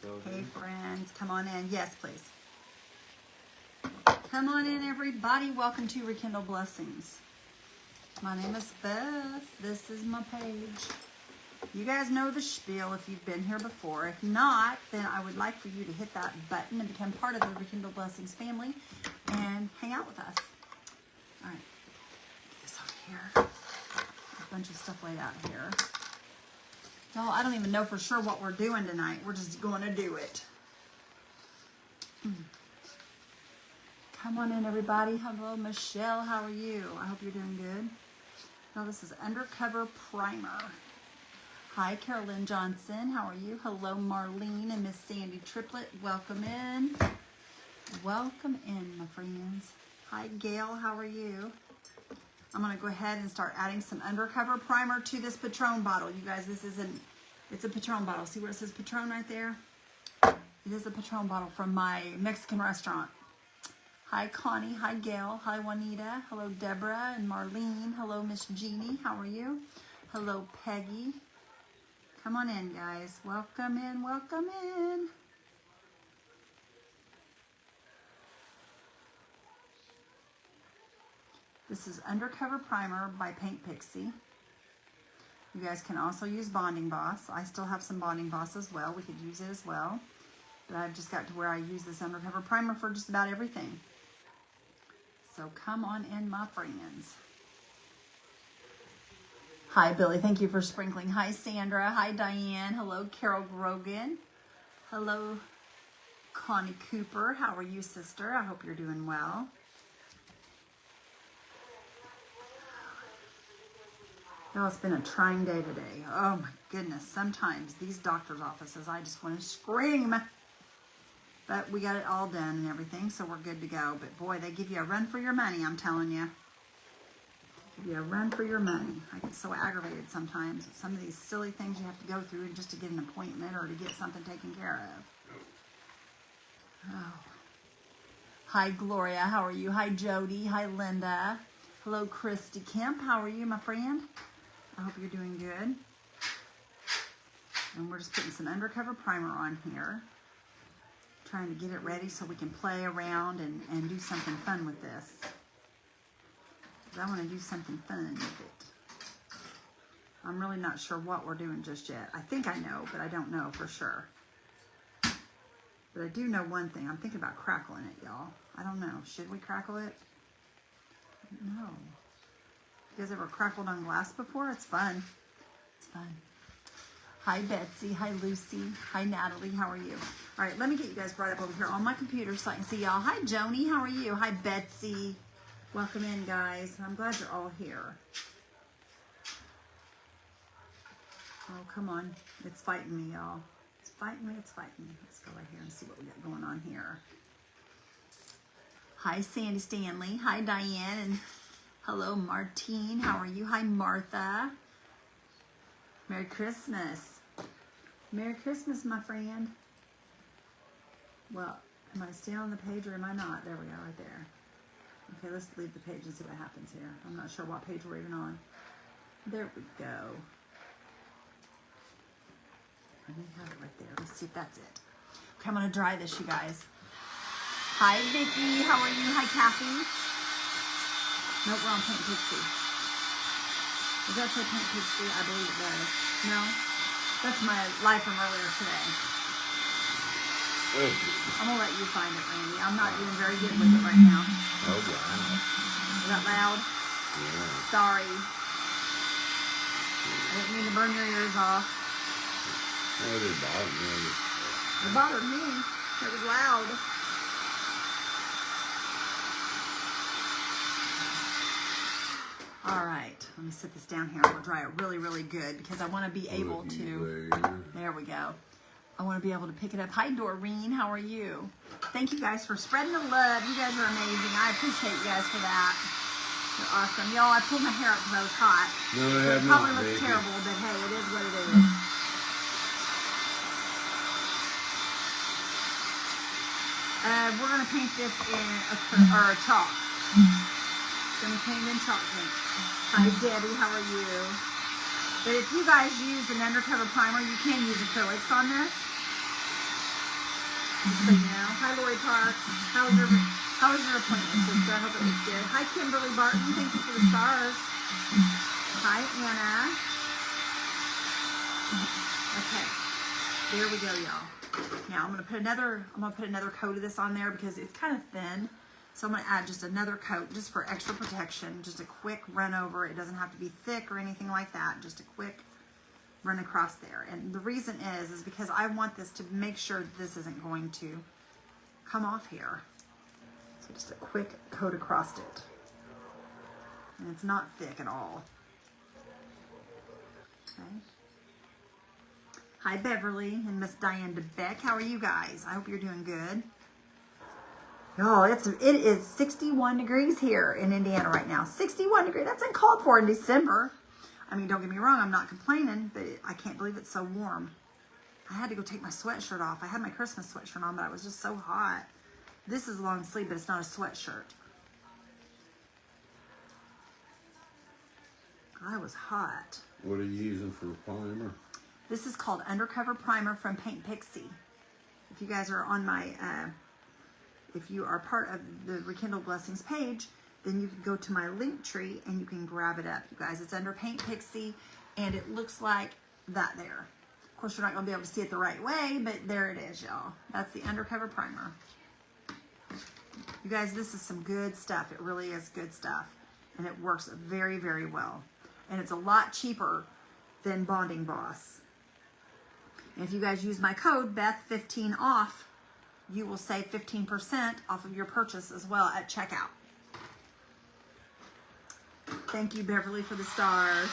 Hey friends, come on in. Yes, please. Come on in, everybody. Welcome to Rekindle Blessings. My name is Beth. This is my page. You guys know the spiel if you've been here before. If not, then I would like for you to hit that button and become part of the Rekindle Blessings family and hang out with us. All right, get this over here. A bunch of stuff laid out here. Y'all, I don't even know for sure what we're doing tonight. We're just going to do it. Come on in, everybody. Hello, Michelle. How are you? I hope you're doing good. Now, this is Undercover Primer. Hi, Carolyn Johnson. How are you? Hello, Marlene and Miss Sandy Triplet. Welcome in. Welcome in, my friends. Hi, Gail. How are you? I'm going to go ahead and start adding some Undercover Primer to this Patrone bottle. You guys, it's a Patrone bottle. See where it says Patrone right there? It is a Patrone bottle from my Mexican restaurant. Hi, Connie. Hi, Gail. Hi, Juanita. Hello, Deborah and Marlene. Hello, Miss Jeannie. How are you? Hello, Peggy. Come on in, guys. Welcome in. Welcome in. This is Undercover Primer by Paint Pixie. You guys can also use Bonding Boss. I still have some Bonding Boss as well. We could use it as well. But I've just got to where I use this Undercover Primer for just about everything. So come on in, my friends. Hi, Billy. Thank you for sprinkling. Hi, Sandra. Hi, Diane. Hello, Carol Grogan. Hello, Connie Cooper. How are you, sister? I hope you're doing well. Well, it's been a trying day today. Oh, my goodness. Sometimes these doctor's offices, I just want to scream. But we got it all done and everything, so we're good to go. But, boy, they give you a run for your money, I'm telling you. Give you a run for your money. I get so aggravated sometimes with some of these silly things you have to go through just to get an appointment or to get something taken care of. Oh. Hi, Gloria. How are you? Hi, Jody. Hi, Linda. Hello, Christy Kemp. How are you, my friend? I hope you're doing good. And we're just putting some Undercover Primer on here. Trying to get it ready so we can play around and do something fun with this. I want to do something fun with it. I'm really not sure what we're doing just yet. I think I know, but I don't know for sure. But I do know one thing. I'm thinking about crackling it, y'all. I don't know. Should we crackle it? No. You guys ever crackled on glass before? It's fun. It's fun. Hi, Betsy. Hi, Lucy. Hi, Natalie. How are you? All right, let me get you guys brought up over here on my computer so I can see y'all. Hi, Joni. How are you? Hi, Betsy. Welcome in, guys. I'm glad you're all here. Oh, come on. It's fighting me, y'all. It's fighting me. It's fighting me. Let's go right here and see what we got going on here. Hi, Sandy Stanley. Hi, Diane. And hello, Martine. How are you? Hi, Martha. Merry Christmas. Merry Christmas, my friend. Well, am I still on the page or am I not? There we go, right there. Okay, let's leave the page and see what happens here. I'm not sure what page we're even on. There we go. Let me have it right there. Let's see if that's it. Okay, I'm going to dry this, you guys. Hi, Vicki. How are you? Hi, Kathy. Nope, we're on Paint Pixie. Does that say Paint Pixie? I believe it does. No? That's my live from earlier today. I'm going to let you find it, Randy. I'm not doing very good with it right now. Oh, wow. Is that loud? Yeah. Sorry. I didn't mean to burn your ears off. That didn't bother me. It bothered me. It was loud. All right. Let me sit this down here. We'll dry it really, really good because I want to be able to... There we go. I want to be able to pick it up. Hi, Doreen. How are you? Thank you guys for spreading the love. You guys are amazing. I appreciate you guys for that. You're awesome. Y'all, I pulled my hair up because I was hot. No, so it probably looks terrible, but hey, it is what it is. We're going to paint this in a chalk. Going to paint in chalk paint. Hi, Debbie. How are you? But if you guys use an undercover primer, you can use acrylics on this. Just so you know. Hi, Lori Parks. How was your appointment, sister? I hope it was good. Hi, Kimberly Barton. Thank you for the stars. Hi, Anna. Okay, there we go, y'all. Now I'm gonna put another coat of this on there because it's kind of thin. So I'm gonna add just another coat just for extra protection. Just a quick run over. It doesn't have to be thick or anything like that. Just a quick run across there. And the reason is because I want this to make sure this isn't going to come off here. So just a quick coat across it. And it's not thick at all. Okay. Hi, Beverly and Miss Diane DeBeck. How are you guys? I hope you're doing good. Oh, it is 61 degrees here in Indiana right now. 61 degrees. That's uncalled for in December. I mean, don't get me wrong. I'm not complaining, but I can't believe it's so warm. I had to go take my sweatshirt off. I had my Christmas sweatshirt on, but I was just so hot. This is long sleeve, but it's not a sweatshirt. I was hot. What are you using for primer? This is called Undercover Primer from Paint Pixie. If you guys are on my, if you are part of the Rekindle Blessings page, then you can go to my link tree and you can grab it up, you guys. It's under Paint Pixie, and it looks like that there. Of course, you're not going to be able to see it the right way, but there it is, y'all. That's the Undercover Primer. You guys, this is some good stuff. It really is good stuff, and it works very, very well. And it's a lot cheaper than Bonding Boss. And if you guys use my code Beth15 off, you will save 15% off of your purchase as well at checkout. Thank you, Beverly, for the stars.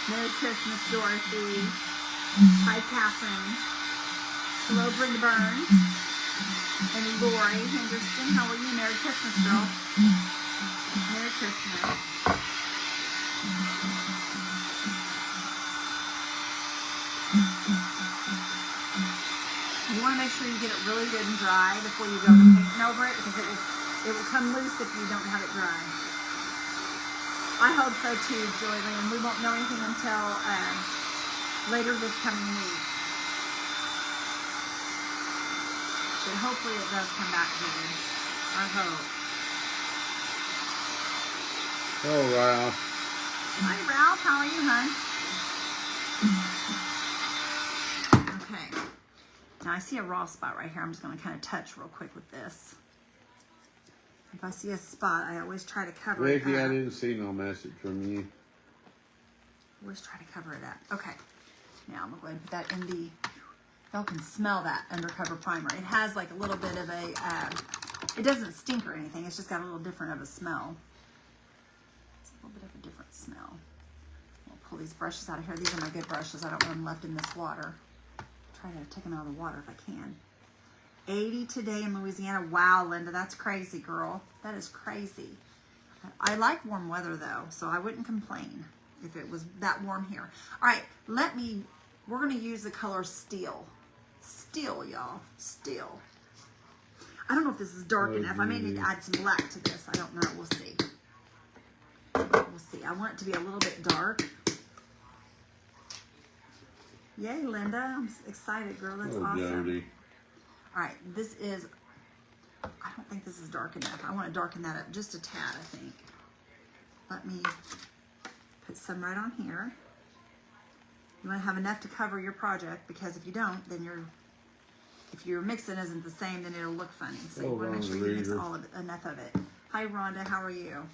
Merry Christmas, Dorothy. Hi, Catherine. Hello, Brenda Burns. And Lori Henderson. How are you? Merry Christmas, girl. Merry Christmas. You want to make sure you get it really good and dry before you go to painting over it, because it will come loose if you don't have it dry. I hope so too, Joylyn. We won't know anything until later this coming week. But hopefully it does come back good. I hope. Oh, Ralph. Hi, Ralph. How are you, hon? Okay. Now I see a raw spot right here. I'm just going to kind of touch real quick with this. If I see a spot, I always try to cover it Vicky, up. I didn't see no message from you. Always try to cover it up. Okay. Now I'm going to go ahead and put that in the... Y'all can smell that Undercover Primer. It has like a little bit of a... it doesn't stink or anything. It's just got a little different of a smell. It's a little bit of a different smell. I'll pull these brushes out of here. These are my good brushes. I don't want them left in this water. Try to take them out of the water if I can. 80 today in Louisiana. Wow, Linda, that's crazy, girl. That is crazy. I like warm weather though, so I wouldn't complain if it was that warm here. All right, we're gonna use the color Steel. Steel, y'all, Steel. I don't know if this is dark enough. I may need to add some black to this. I don't know, we'll see. We'll see. I want it to be a little bit dark. Yay, Linda, I'm excited, girl, that's awesome. Jody. All right, this is, I don't think this is dark enough. I want to darken that up just a tad, I think. Let me put some right on here. You want to have enough to cover your project, because if you don't, then if your mixing isn't the same, then it'll look funny. So you want to make sure you mix all of it, enough of it. Hi, Rhonda, how are you?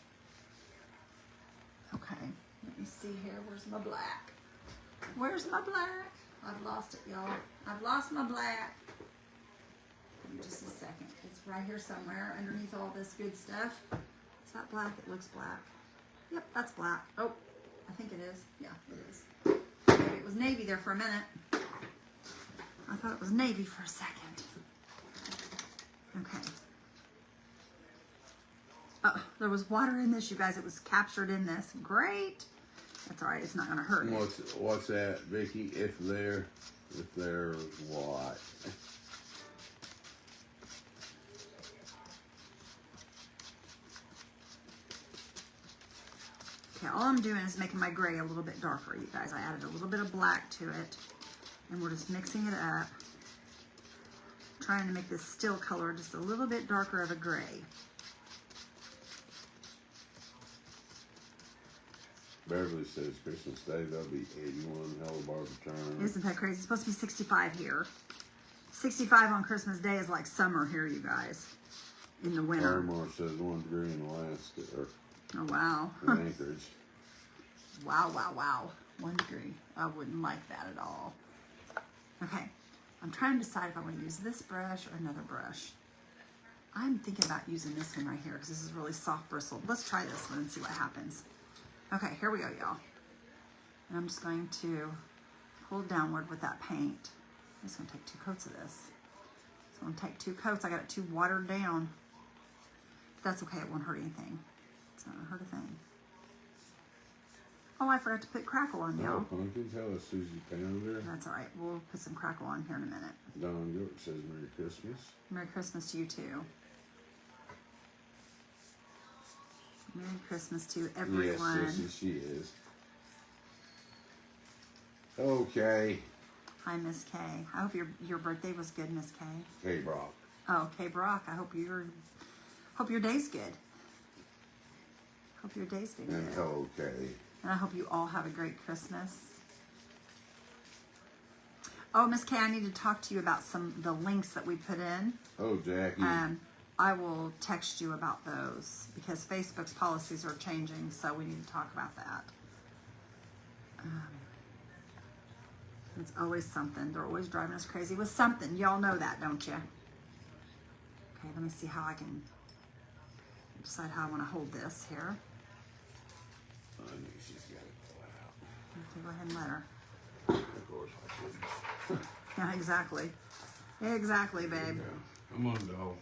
Okay, let me see here. Where's my black? Where's my black? I've lost it, y'all. I've lost my black. Give me just a second. It's right here somewhere underneath all this good stuff. Is that black? It looks black. Yep, that's black. Oh, I think it is. Yeah, it is. Maybe it was navy there for a minute. I thought it was navy for a second. Okay. Oh, there was water in this, you guys. It was captured in this. Great. That's all right. It's not going to hurt. What's that, Vicky? If there's what? Okay, all I'm doing is making my gray a little bit darker, you guys. I added a little bit of black to it. And we're just mixing it up. Trying to make this still color just a little bit darker of a gray. Beverly says Christmas Day there'll be 81 hell patrone. Isn't that crazy? It's supposed to be 65 here. 65 on Christmas Day is like summer here, you guys. In the winter. Farmar says 1 degree in Alaska, or Oh, wow. in Anchorage. Wow, wow, wow. 1 degree. I wouldn't like that at all. Okay. I'm trying to decide if I want to use this brush or another brush. I'm thinking about using this one right here because this is really soft bristled. Let's try this one and see what happens. Okay, here we go, y'all. And I'm just going to pull downward with that paint. I'm just going to take 2 coats of this. So I'm going to take 2 coats. I got it too watered down. That's okay. It won't hurt anything. It's not going to hurt a thing. Oh, I forgot to put crackle on, Oh, y'all. pumpkin, tell us Susie Pounder. That's all right. We'll put some crackle on here in a minute. Don York says Merry Christmas. Merry Christmas to you, too. Merry Christmas to everyone. Yes, Sissy, she is. Okay. Hi, Miss K. I hope your birthday was good, Miss K. Hey, Brock. Oh, K Brock. I hope your day's good. Hope your day's been And good. okay. And I hope you all have a great Christmas. Oh, Miss K, I need to talk to you about the links that we put in. Oh, Jackie. I will text you about those because Facebook's policies are changing, so we need to talk about that. It's always something. They're always driving us crazy with something. Y'all know that, don't you? Okay, let me see how I can decide how I want to hold this here. I knew she's got to go out. Okay, go ahead and let her. Of course I should. Yeah, exactly. Exactly, babe. Yeah. Come on, doll.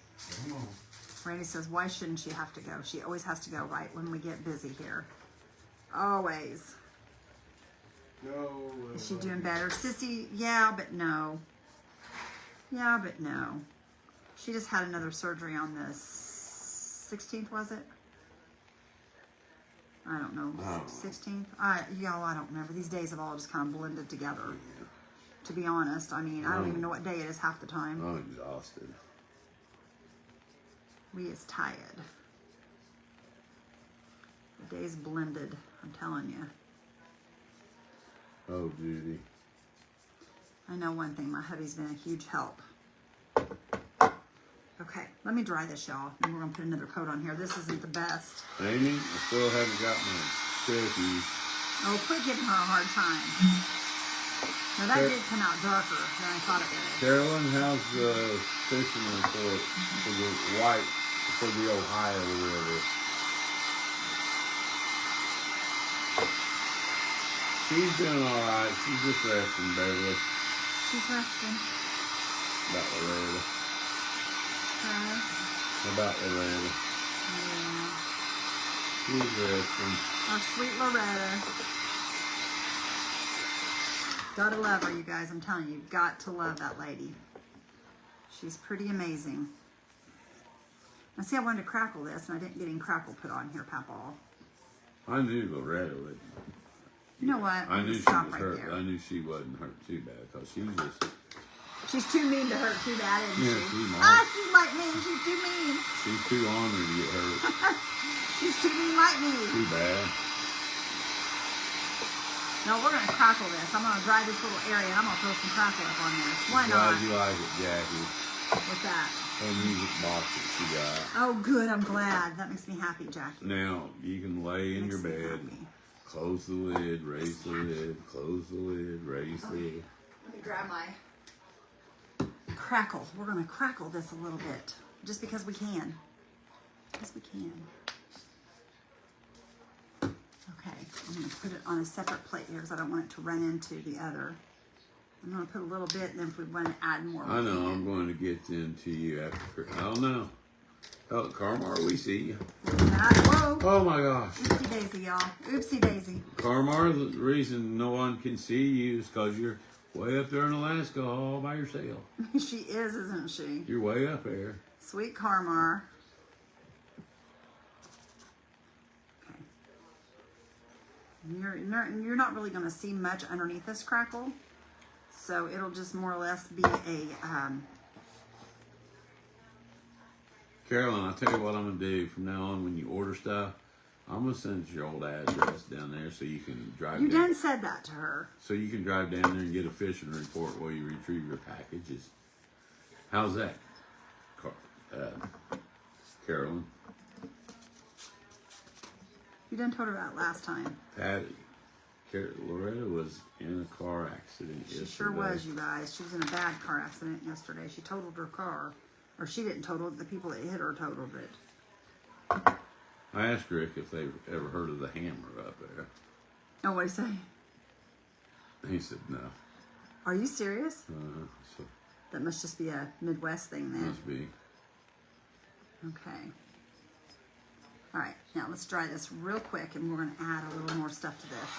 Come on. Randy says, why shouldn't she have to go? She always has to go right when we get busy here. Always. No. Is she doing better? Sissy, yeah, but no. Yeah, but no. She just had another surgery on the 16th, was it? I don't know. 16th? Y'all, I don't remember. These days have all just kind of blended together. Yeah. To be honest, I mean, I don't even know what day it is half the time. I'm exhausted. We is tired. The day's blended, I'm telling you. Oh, Judy. I know one thing, my hubby's been a huge help. Okay, let me dry this, y'all. And we're gonna put another coat on here. This isn't the best. Amy, I still haven't got my cookies. Oh, quit giving her a hard time. Now that did come out darker than I thought it would. Carolyn, how's the fishing report for the white, for the Ohio River? She's doing all right. She's just resting, Beverly. She's resting. About Loretta. About Loretta. Yeah. She's resting. Our sweet Loretta. Gotta love her, you guys. I'm telling you, you've got to love that lady. She's pretty amazing. Now, see, I wanted to crackle this, and I didn't get any crackle put on here, Papaw. I knew Loretta would. You know what? I I'm knew gonna she stop was right hurt. there. I knew she wasn't hurt too bad because she was just. She's too mean to hurt too bad, isn't Yeah, she? she's not. Ah, she's like me. She's too mean. She's too honored to get hurt. She's too mean like me. Too bad. No, we're going to crackle this. I'm going to dry this little area, and I'm going to throw some crackle up on this. Why not? Glad you like it, Jackie. What's that? Her music box that she got. Oh, good. I'm glad. That makes me happy, Jackie. Now you can lay in your Makes me bed. happy. Close the lid, raise the lid, close the lid, raise the lid. Let me grab my crackle. We're going to crackle this a little bit, just because we can. Yes, we can. Okay, I'm going to put it on a separate plate here because I don't want it to run into the other. I'm going to put a little bit, and then if we want to add more, I know, we can. I'm going to get them to you after. I don't know. Oh, Carmar, we see you. Whoa! Oh my gosh. Oopsie daisy, y'all. Oopsie daisy. Carmar, the reason no one can see you is because you're way up there in Alaska all by yourself. She is, isn't she? You're way up there. Sweet Carmar. Okay. You're not really going to see much underneath this crackle. So it'll just more or less be a, Carolyn, I'll tell you what I'm gonna do from now on. When you order stuff, I'm gonna send your old address down there so you can drive. you down. done said that to her. So you can drive down there and get a fishing report while you retrieve your packages. How's that, Carolyn? You done told her that last time. Patty, Loretta was in a car accident yesterday. She sure was, you guys. She was in a bad car accident yesterday. She totaled her car. Or she didn't total it. The people that hit her totaled it. I asked Rick if they ever heard of the hammer up there. Oh, what'd he say? He said no. Are you serious? So That must just be a Midwest thing then. must be. Okay. All right, now let's dry this real quick and we're going to add a little more stuff to this.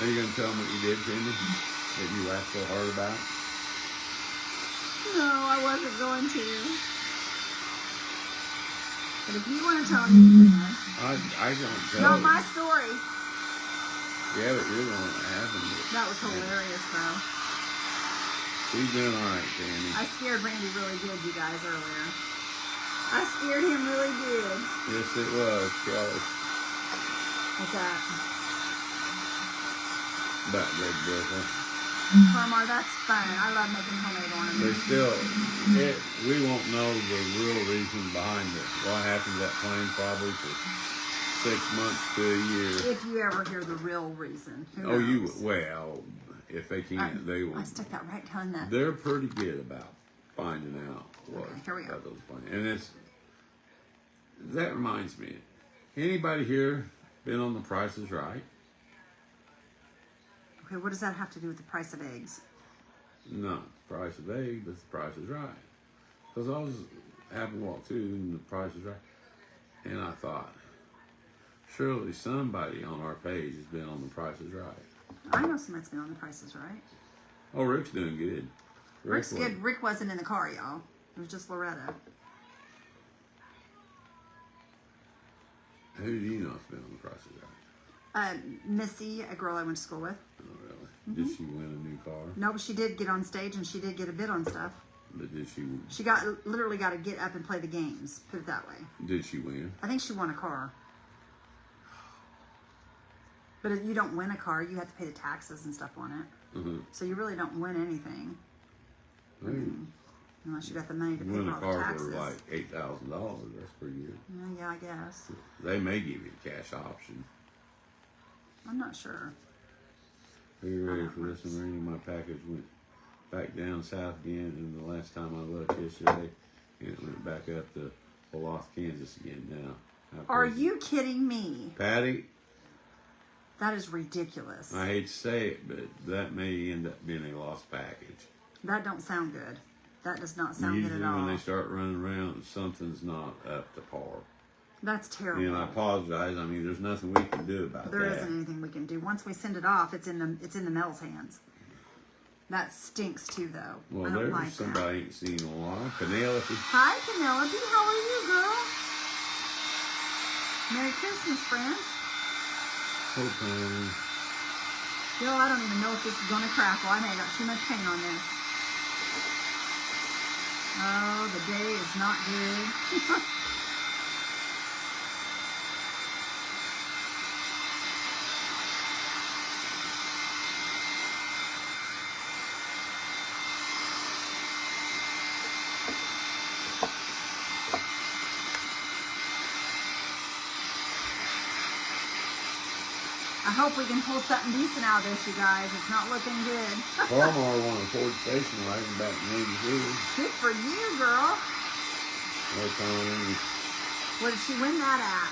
Are you going to tell them what you did to me? That you laughed so hard about? No, I wasn't going to. But if you want to tell me, you can. I don't It's tell not you. my story. Yeah, but you're the one that happened it. That was hilarious, though. She's doing all right, Danny. I scared Randy really good, you guys, earlier. I scared him really good. Yes, it was, Kelly. What's that? That big difference. Carmar, that's fun. I love making homemade But ornaments. still, we won't know the real reason behind it. What happened to that plane probably for 6 months to a year. If you ever hear the real reason. Who Oh, you knows? well, if they can't, they will. I stuck that right down that. They're pretty good about finding out what Okay, here we go. about those planes. And that reminds me. Anybody here been on The Price is Right? Okay, what does that have to do with the price of eggs? Not the price of egg, but the Price is Right. Because I was having to walk through and The Price is Right, and I thought, surely somebody on our page has been on The Price is Right. I know somebody's been on the prices, right? Oh, Rick's doing good. Rick's good. Rick wasn't in the car, y'all. It was just Loretta. Who do you know has been on The Price is Right? Missy, a girl I went to school with. Oh, really? Did she win a new car? No, but she did get on stage and she did get a bid on stuff. But did she? She literally got to get up and play the games. Put it that way. Did she win? I think she won a car. But if you don't win a car, you have to pay the taxes and stuff on it. Mm-hmm. So you really don't win anything unless you got the money to pay Win for a all the car taxes. for like $8,000. That's pretty good. Yeah, I guess. They may give you a cash option. I'm not sure. Are you ready for this one, Randy? My package went back down south again, and the last time I looked yesterday, and it went back up to Olathe, Kansas again now. How Are crazy. you kidding me? Patty, That is ridiculous. I hate to say it, but that may end up being a lost package. That don't sound good. That does not sound Usually good at all. when they start running around, something's not up to par. That's terrible. And I apologize. I mean, there's nothing we can do about There that. isn't anything we can do. Once we send it off, it's in the mail's hands. That stinks too, though. Well, I don't there's like somebody I ain't seen in a while. Penelope. Hi, Penelope. How are you, girl? Merry Christmas, friend. Hope, Girl, I don't even know if this is going to crackle. I may have got too much paint on this. Oh, the day is not good. I hope we can pull something decent out of this, you guys. It's not looking good. Palmar won a Ford station wagon back in '83. Good for you, girl. That's on. What did she win that at?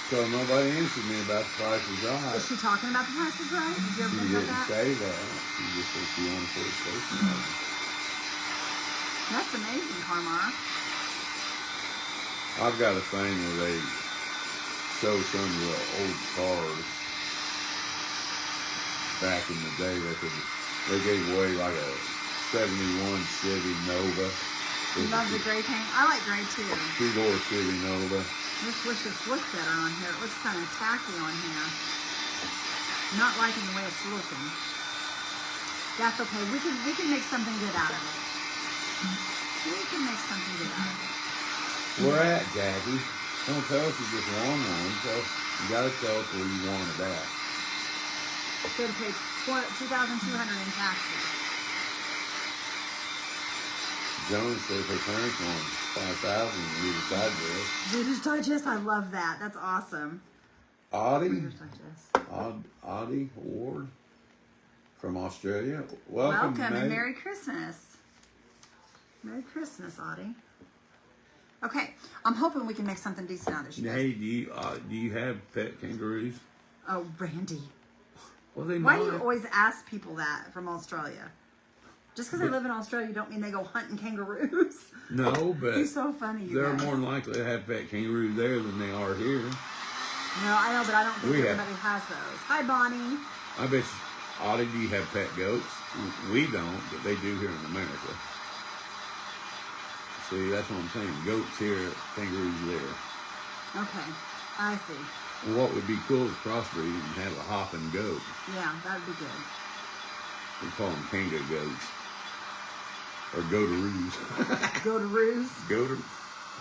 So nobody answered me about the Price is Is Right. she talking about the prices right? Did you ever She think about didn't that? say that. She just said she won a Ford station wagon. That's amazing, Carmar. I've got a thing where they show some of the old cars back in the day. They gave away like a '71 Chevy Nova You love the gray paint? I like gray too. Two-door city, Nova. I just wish this looked better on here. It looks kind of tacky on here. I'm not liking the way it's looking. That's okay. We can make something good out of it. We can make something good out of it. Where at, Jackie? Don't tell us you just won one. You gotta tell us where you won it at. Going to pay $2,200 in taxes. Jones says her parents won $5,000 in Reader's Digest. Reader's Digest, I love that. That's awesome. Audie? Reader's Digest. Audie Ward from Australia. Welcome and Merry Christmas. Merry Christmas, Audie. Okay, I'm hoping we can make something decent out of this. Hey, do you have pet kangaroos? Oh, Randy. Well, they Why might. do you always ask people that from Australia? Just because they live in Australia, you don't mean they go hunting kangaroos. No, but He's so funny. They're more than likely to have pet kangaroos there than they are here. No, I know, but I don't think everybody has those. Hi, Bonnie. I bet you, Audie, do you have pet goats? We don't, but they do here in America. See, that's what I'm saying. Goats here, kangaroos there. Okay, I see. And what would be cool is crossbreed and have a hopping goat. Yeah, that would be good. We call them kanga goats. Or goataroos. Goataroos? Goatar.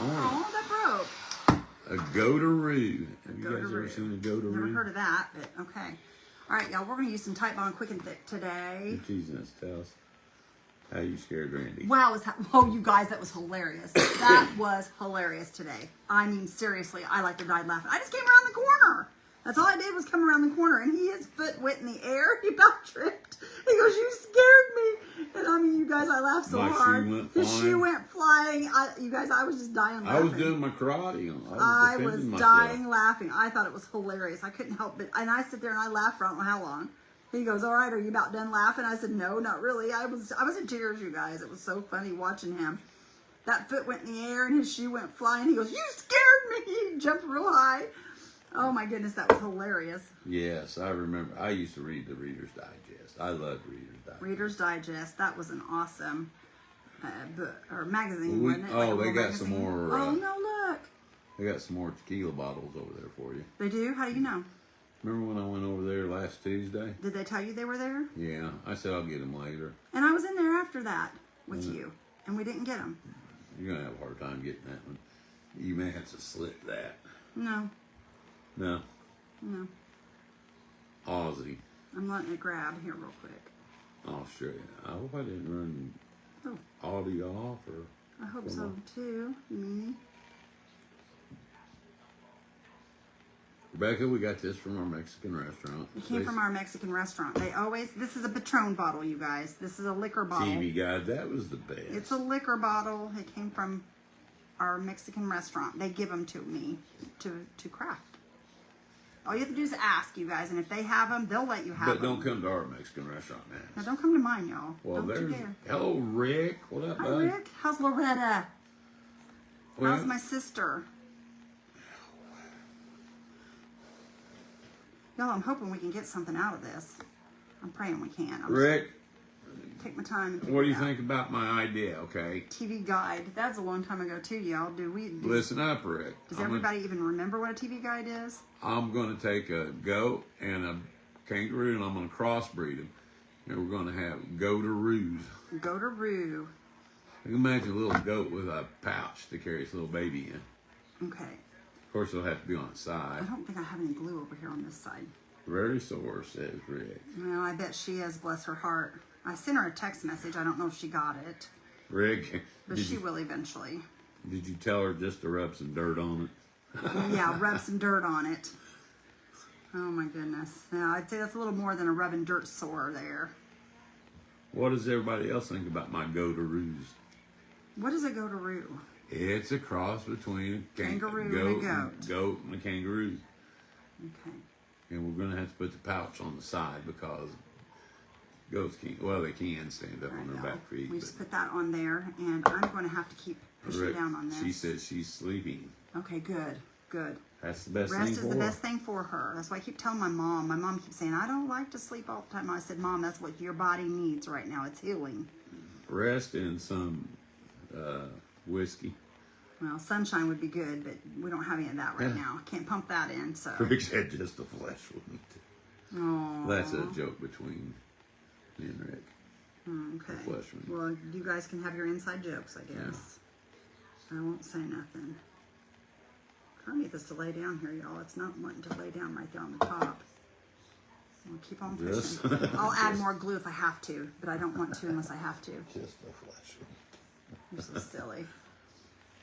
Oh, that broke. A goataroo. Have you guys ever seen a goataroo? Never heard of that, but okay. All right, y'all, we're going to use some Type Bond Quick and Thick today. You're teasing us. Tell us how you scared Randy. Wow, oh, you guys, that was hilarious. That was hilarious today. I mean, seriously, I like to die laughing. I just came around the corner. That's all I did was come around the corner, and his foot went in the air. He about tripped. He goes, "You scared me." And I mean, you guys, I laughed so hard. His shoe went flying. You guys, I was just dying laughing. I was doing my karate. I was dying laughing. I thought it was hilarious. I couldn't help it. And I sit there and I laughed for I don't know how long. He goes, "All right, are you about done laughing?" I said, "No, not really." I was in tears, you guys. It was so funny watching him. That foot went in the air and his shoe went flying. He goes, "You scared me." He jumped real high. Oh my goodness, that was hilarious. Yes, I remember. I used to read the Reader's Digest. I loved Reader's Digest. Reader's Digest. That was an awesome book or magazine, wasn't it? Oh, they got some more. Oh no, look. They got some more tequila bottles over there for you. They do? How do you know? Remember when I went over there last Tuesday? Did they tell you they were there? Yeah, I said I'll get them later. And I was in there after that with you, and we didn't get them. You're gonna have a hard time getting that one. You may have to slip that. No. No. No. Aussie. I'm letting it grab here real quick. Australia. I hope I didn't run Audie off or. I hope so too, you meanie. Rebecca, we got this from our Mexican restaurant. It came from our Mexican restaurant. This is a Patrone bottle, you guys. This is a liquor bottle. TV Guide, that was the best. It's a liquor bottle. It came from our Mexican restaurant. They give them to me to craft. All you have to do is ask, you guys, and if they have them, they'll let you have them. But don't come to our Mexican restaurant, man. Now, don't come to mine, y'all. Well, don't there's. you dare. Hello, Rick. What up, Hi, bud? Rick. How's Loretta? Well, How's my sister? Y'all, I'm hoping we can get something out of this. I'm praying we can. Rick, take my time and what do you think about my idea, okay? TV Guide. That's a long time ago, too, y'all. Listen up, Rick. Does everybody even remember what a TV Guide is? I'm going to take a goat and a kangaroo, and I'm going to crossbreed them. And we're going to have goataroos. Goataroo. You can imagine a little goat with a pouch to carry its little baby in. Okay. Of course, it'll have to be on its side. I don't think I have any glue over here on this side. Very sore, says Rick. Well, I bet she is, bless her heart. I sent her a text message. I don't know if she got it. Rick, but she will eventually. Did you tell her just to rub some dirt on it? Yeah, rub some dirt on it. Oh my goodness. Now, I'd say that's a little more than a rubbing dirt sore there. What does everybody else think about my goataroos? What is a goataroo? It's a cross between a kangaroo and a goat and a kangaroo. Okay. And we're going to have to put the pouch on the side because goats can't, well, they can stand up on their back feet. We just put that on there, and I'm going to have to keep pushing down on this. She says she's sleeping. Okay, good, good. That's the best thing for her. Rest is the best thing for her. That's why I keep telling my mom. My mom keeps saying, I don't like to sleep all the time. I said, Mom, that's what your body needs right now. It's healing. Rest and some whiskey. Well, sunshine would be good, but we don't have any of that right now. Can't pump that in, so. Rick said just a flesh one. Aww. That's a joke between me and Rick. Okay. The flesh one. Well, you guys can have your inside jokes, I guess. Yeah. I won't say nothing. Trying to get this to lay down here, y'all. It's not wanting to lay down right there on the top. So I'll keep on pushing. Just- I'll add more glue if I have to, but I don't want to unless I have to. Just a flesh one. You're so silly.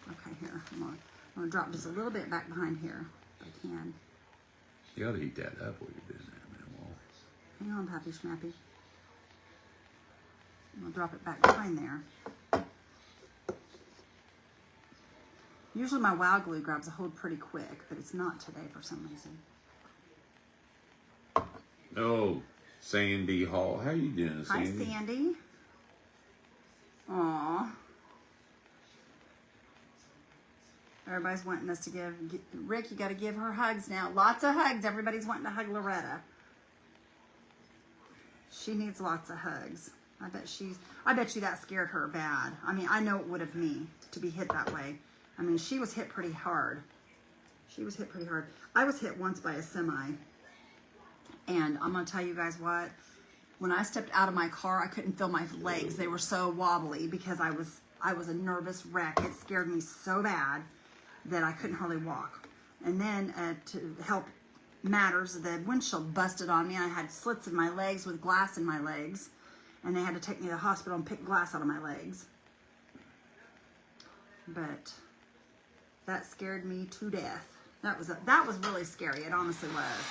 Okay, here. I'm gonna drop just a little bit back behind here, if I can. You gotta heat that up while you're doing that, man. Well, Hang on, Pappy Schmappy. I'm gonna drop it back behind there. Usually my wow glue grabs a hold pretty quick, but it's not today for some reason. oh, Sandy Hall. How you doing, Hi, Sandy? Sandy. Aw. Everybody's wanting us to give Rick, you got to give her hugs now. Lots of hugs. Everybody's wanting to hug Loretta. She needs lots of hugs. I bet you that scared her bad. I mean, I know it would have me to be hit that way. I mean, she was hit pretty hard. She was hit pretty hard. I was hit once by a semi. And I'm going to tell you guys what. When I stepped out of my car, I couldn't feel my legs. They were so wobbly because I was a nervous wreck. It scared me so bad that I couldn't hardly walk. And then to help matters, the windshield busted on me. I had slits in my legs with glass in my legs. And they had to take me to the hospital and pick glass out of my legs. But that scared me to death. That was really scary. It honestly was.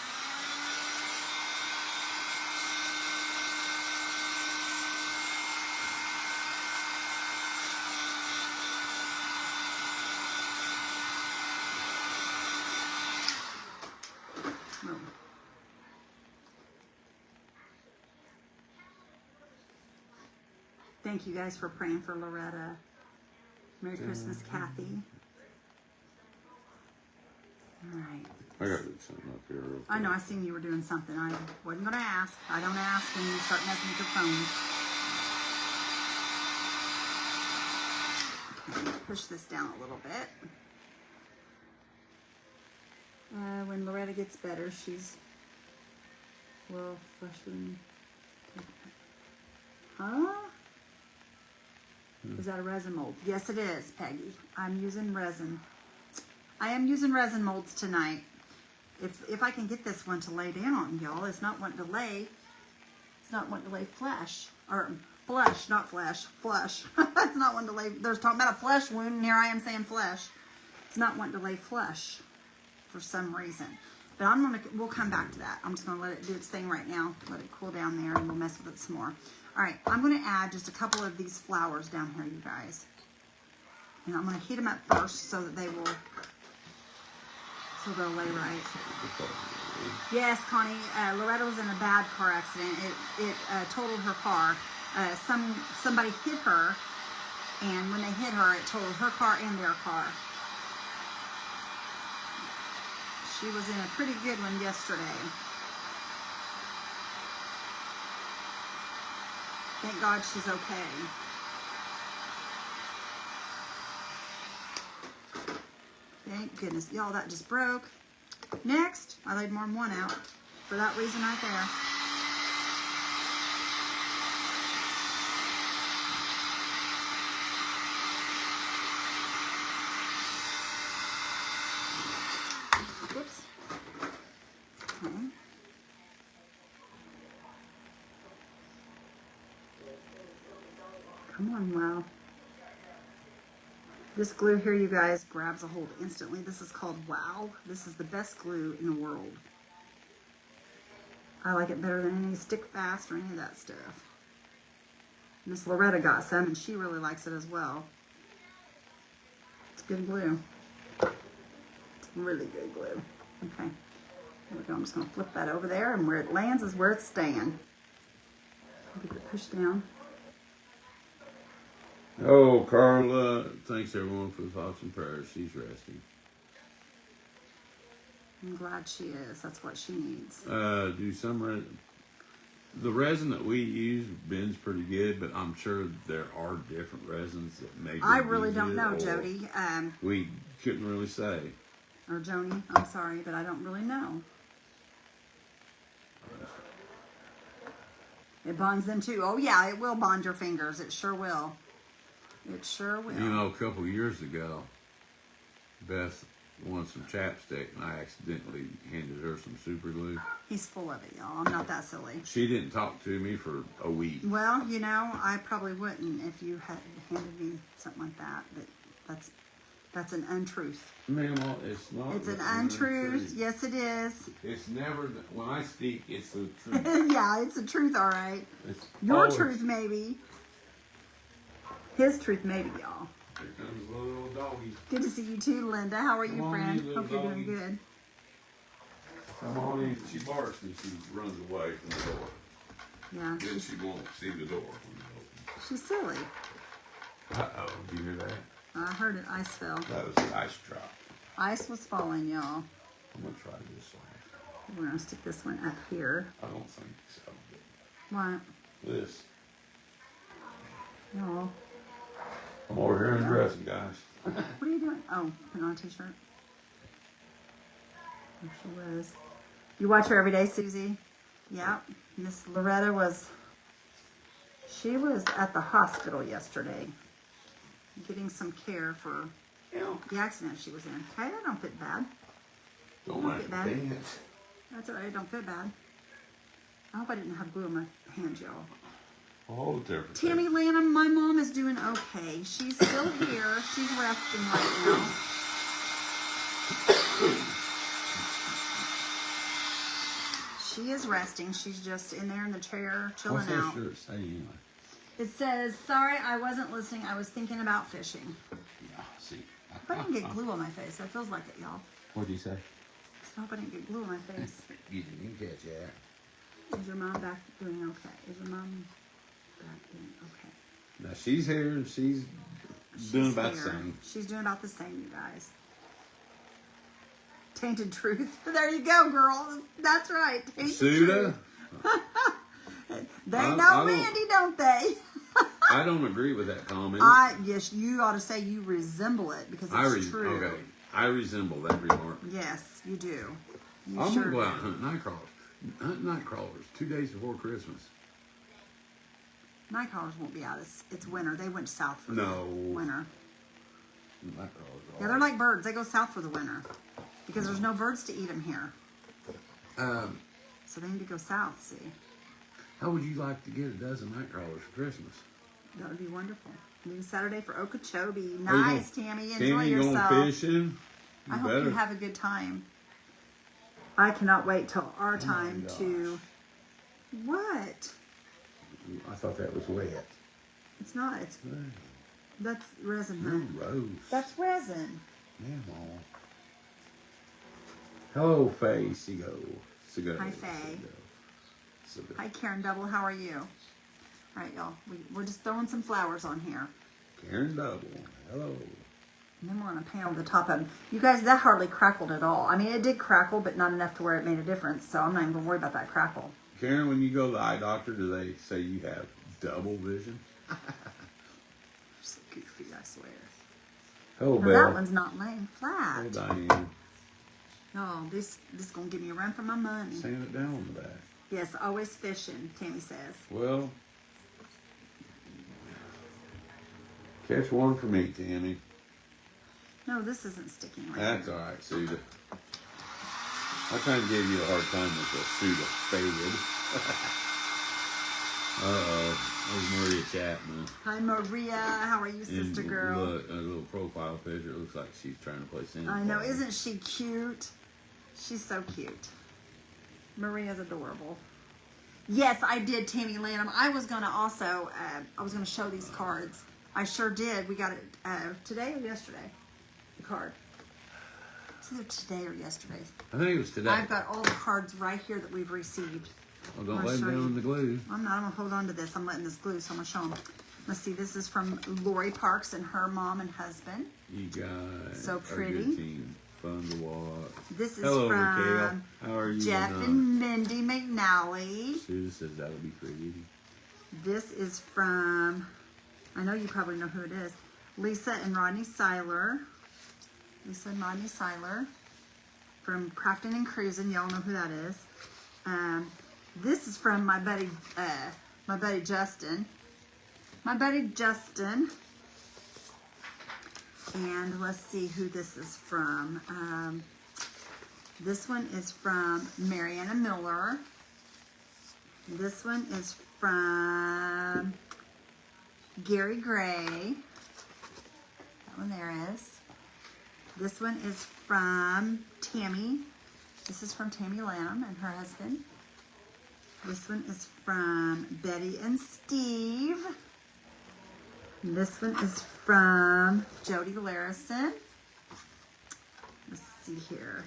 Oh. Thank you guys for praying for Loretta. Merry Christmas, Kathy. All right. I gotta do something up here real quick. I know, I seen you were doing something. I wasn't going to ask. I don't ask when you start messing with your phone. Okay, push this down a little bit. When Loretta gets better, she's well, freshman. Huh? Is that a resin mold? Yes, it is, Peggy. I'm using resin. I am using resin molds tonight. If I can get this one to lay down, y'all, it's not wanting to lay. It's not wanting to lay flesh. Or flesh, not flesh. Flesh. It's not wanting to lay. There's talking about a flesh wound, and here I am saying flesh. It's not wanting to lay flesh for some reason. But we'll come back to that. I'm just gonna let it do its thing right now. Let it cool down there, and we'll mess with it some more. All right, I'm gonna add just a couple of these flowers down here, you guys. And I'm gonna heat them up first so that they'll lay right. Yes, Connie, Loretta was in a bad car accident. It totaled her car. Somebody hit her, and when they hit her, it totaled her car and their car. She was in a pretty good one yesterday. Thank God she's okay. Thank goodness. Y'all, that just broke. Next, I laid more than one out for that reason right there. Whoops. Okay. Come on, wow. This glue here, you guys, grabs a hold instantly. This is called Wow. This is the best glue in the world. I like it better than any Stick Fast or any of that stuff. Miss Loretta got some, and she really likes it as well. It's good glue. It's really good glue. Okay. There we go. I'm just going to flip that over there, and where it lands is where it's staying. Get it pushed down. Oh, Carla, thanks everyone for the thoughts and prayers. She's resting. I'm glad she is. That's what she needs. Do some The resin that we use bends pretty good, but I'm sure there are different resins that maybe. I really use don't it, know, or Jody. We couldn't really say. Or Joni. I'm sorry, but I don't really know. It bonds them too. Oh yeah, it will bond your fingers. It sure will. It sure will. You know, a couple years ago, Beth wanted some chapstick, and I accidentally handed her some super glue. He's full of it, y'all. I'm not that silly. She didn't talk to me for a week. Well, you know, I probably wouldn't if you had handed me something like that. But that's an untruth. Ma'am, it's not. It's an untruth. Yes, it is. It's never. When I speak, it's the truth. Yeah, it's the truth, all right. It's Your always- truth, maybe. His truth, maybe, y'all. Here comes the little doggy. Good to see you too, Linda. How are you, Come on, friend? you little Hope you're doing doggy. good. Come on in. She barks and she runs away from the door. Yeah, Then she won't see the door when you open. she's silly. Uh-oh, do you hear that? I heard it. Ice fell. That was the ice drop. Ice was falling, y'all. I'm going to try this one. We're going to stick this one up here. I don't think so. What? But this. Y'all. I'm over here in dressing, guys. What are you doing? Oh, putting on a t-shirt. There she was. You watch her every day, Susie? Yeah. Miss Loretta was, she was at the hospital yesterday getting some care for Yeah. the accident she was in. Okay, that don't fit bad. Don't Don't make get me bad. dance. That's all right. It don't fit bad. I hope I didn't have glue in my hands, y'all. I'll hold it there for Tammy Lanham, my mom is doing okay. She's still here. She's resting right now. She is resting. She's just in there in the chair, chilling What's that out. shirt say anyway? It says, sorry, I wasn't listening. I was thinking about fishing. Yeah, see. I hope I didn't get glue on my face. That feels like it, y'all. What'd you say? I hope I didn't get glue on my face. You didn't catch that. Is your mom back doing okay? Is your mom back doing okay? Now she's here and she's doing She's about the here. same. She's doing about the same, you guys. Tainted truth. There you go, girl. That's right. Tainted Suda, truth. They I know don't- Mandy, don't they? I don't agree with that comment. Yes, you ought to say you resemble it because it's true. Okay, I resemble that remark. Yes, you do. You I'm sure gonna go do. out and hunt night crawlers. Hunt night crawlers 2 days before Christmas. Night crawlers won't be out. It's winter. They went south for No. the winter. Night crawlers. Yeah, they're like birds. They go south for the winter because there's no birds to eat them here. So they need to go south, see. How would you like to get a dozen night crawlers for Christmas? That would be wonderful. Maybe Saturday for Okeechobee. Are you Nice, going- Tammy. Enjoy Tammy, you yourself. going fishing? I hope you have a good time. I cannot wait till our time gosh. to... What? I thought that was wet. It's not. It's That's resin, No, huh? Rose. That's resin. Yeah, Mom. Hello, Faye. Seago. Hi, Faye. Hi, Karen Double. How are you? All right, y'all. We're just throwing some flowers on here. Karen Double. Hello. And then we're going to paint over the top of them. You guys, that hardly crackled at all. I mean, it did crackle, but not enough to where it made a difference. So I'm not even going to worry about that crackle. Karen, when you go to the eye doctor, do they say you have double vision? You're so goofy, I swear. Hello, No, Belle. that one's not laying flat. Hello, Diane. No, this is going to give me a run for my money. Sand it down on the back. Yes, always fishing, Tammy says. Well, catch one for me, Tammy. No, this isn't sticking right That's here. all right, Suda. I kind of gave you a hard time with the Suda faded. Uh-oh. There's Maria Chapman. Hi, Maria. How are you, sister And girl? Look, a little profile picture. It looks like she's trying to play Santa I know. Claus. Isn't she cute? She's so cute. Maria's adorable. Yes, I did, Tammy Lanham. I was going to also, I was going to show these cards. I sure did. We got it today or yesterday, the card. It's either today or yesterday. I think it was today. I've got all the cards right here that we've received. Well, don't I'll lay them show down you. in the glue. I'm not going to hold on to this. I'm letting this glue, so I'm going to show them. Let's see. This is from Lori Parks and her mom and husband. You guys So are a pretty. good team. Fun to watch. This is Hello, from Raquel. How are you? Jeff and Mindy McNally. Sue says that would be pretty. This is from, I know you probably know who it is, Lisa and Rodney Seiler. Lisa and Rodney Seiler from Crafting and Cruising. Y'all know who that is. This is from my buddy Justin. My buddy Justin. And let's see who this is from. This one is from Mariana Miller. This one is from Gary Gray. That one there is. This one is from Tammy. This is from Tammy Lamb and her husband. This one is from Betty and Steve. This one is from Jody Larison. Let's see here.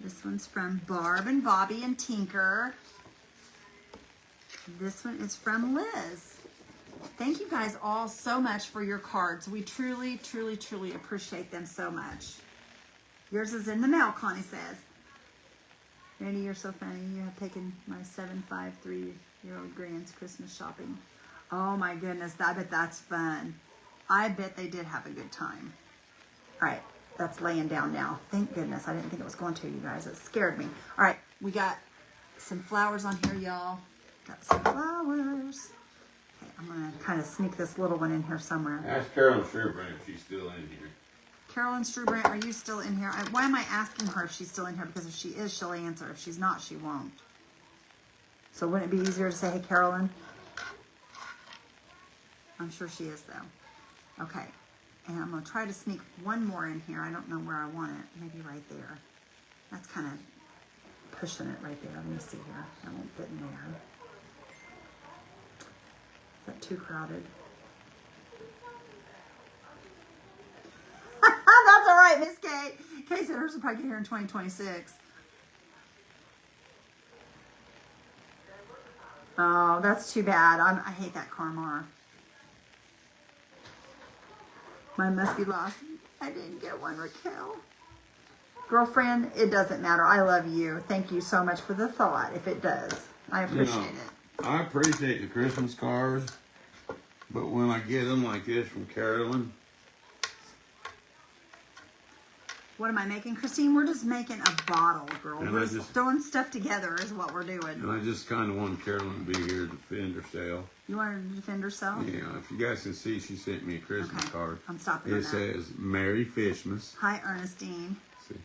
This one's from Barb and Bobby and Tinker. This one is from Liz. Thank you guys all so much for your cards. We truly, truly, truly appreciate them so much. Yours is in the mail, Connie says. Randy, you're so funny. You have taken my 3-year-old grand's Christmas shopping. Oh my goodness, I bet that's fun. I bet they did have a good time. All right, that's laying down now. Thank goodness. I didn't think it was going to, you guys. It scared me. All right, we got some flowers on here, y'all. Got some flowers. Okay, I'm going to kind of sneak this little one in here somewhere. Ask Carolyn Sherbrand if she's still in here. Carolyn Strubrandt, are you still in here? Why am I asking her if she's still in here? Because if she is, she'll answer. If she's not, she won't. So wouldn't it be easier to say, hey, Carolyn? I'm sure she is, though. Okay. And I'm going to try to sneak one more in here. I don't know where I want it. Maybe right there. That's kind of pushing it right there. Let me see here. That won't fit in there. Is that too crowded? That's all right, Miss Kay. Kay said hers will probably get here in 2026. Oh, that's too bad. I hate that Carmar. Mine must be lost. I didn't get one, Raquel. Girlfriend, it doesn't matter. I love you. Thank you so much for the thought, if it does. I appreciate it. I appreciate the Christmas cards, but when I get them like this from Carolyn. What am I making, Christine? We're just making a bottle, girl. And We're just throwing stuff together is what we're doing. And I just kind of want Carolyn to be here to defend herself. You want her to defend herself? Yeah, if you guys can see, she sent me a Christmas card. I'm stopping It says, Merry Fishmas. Hi, Ernestine. See.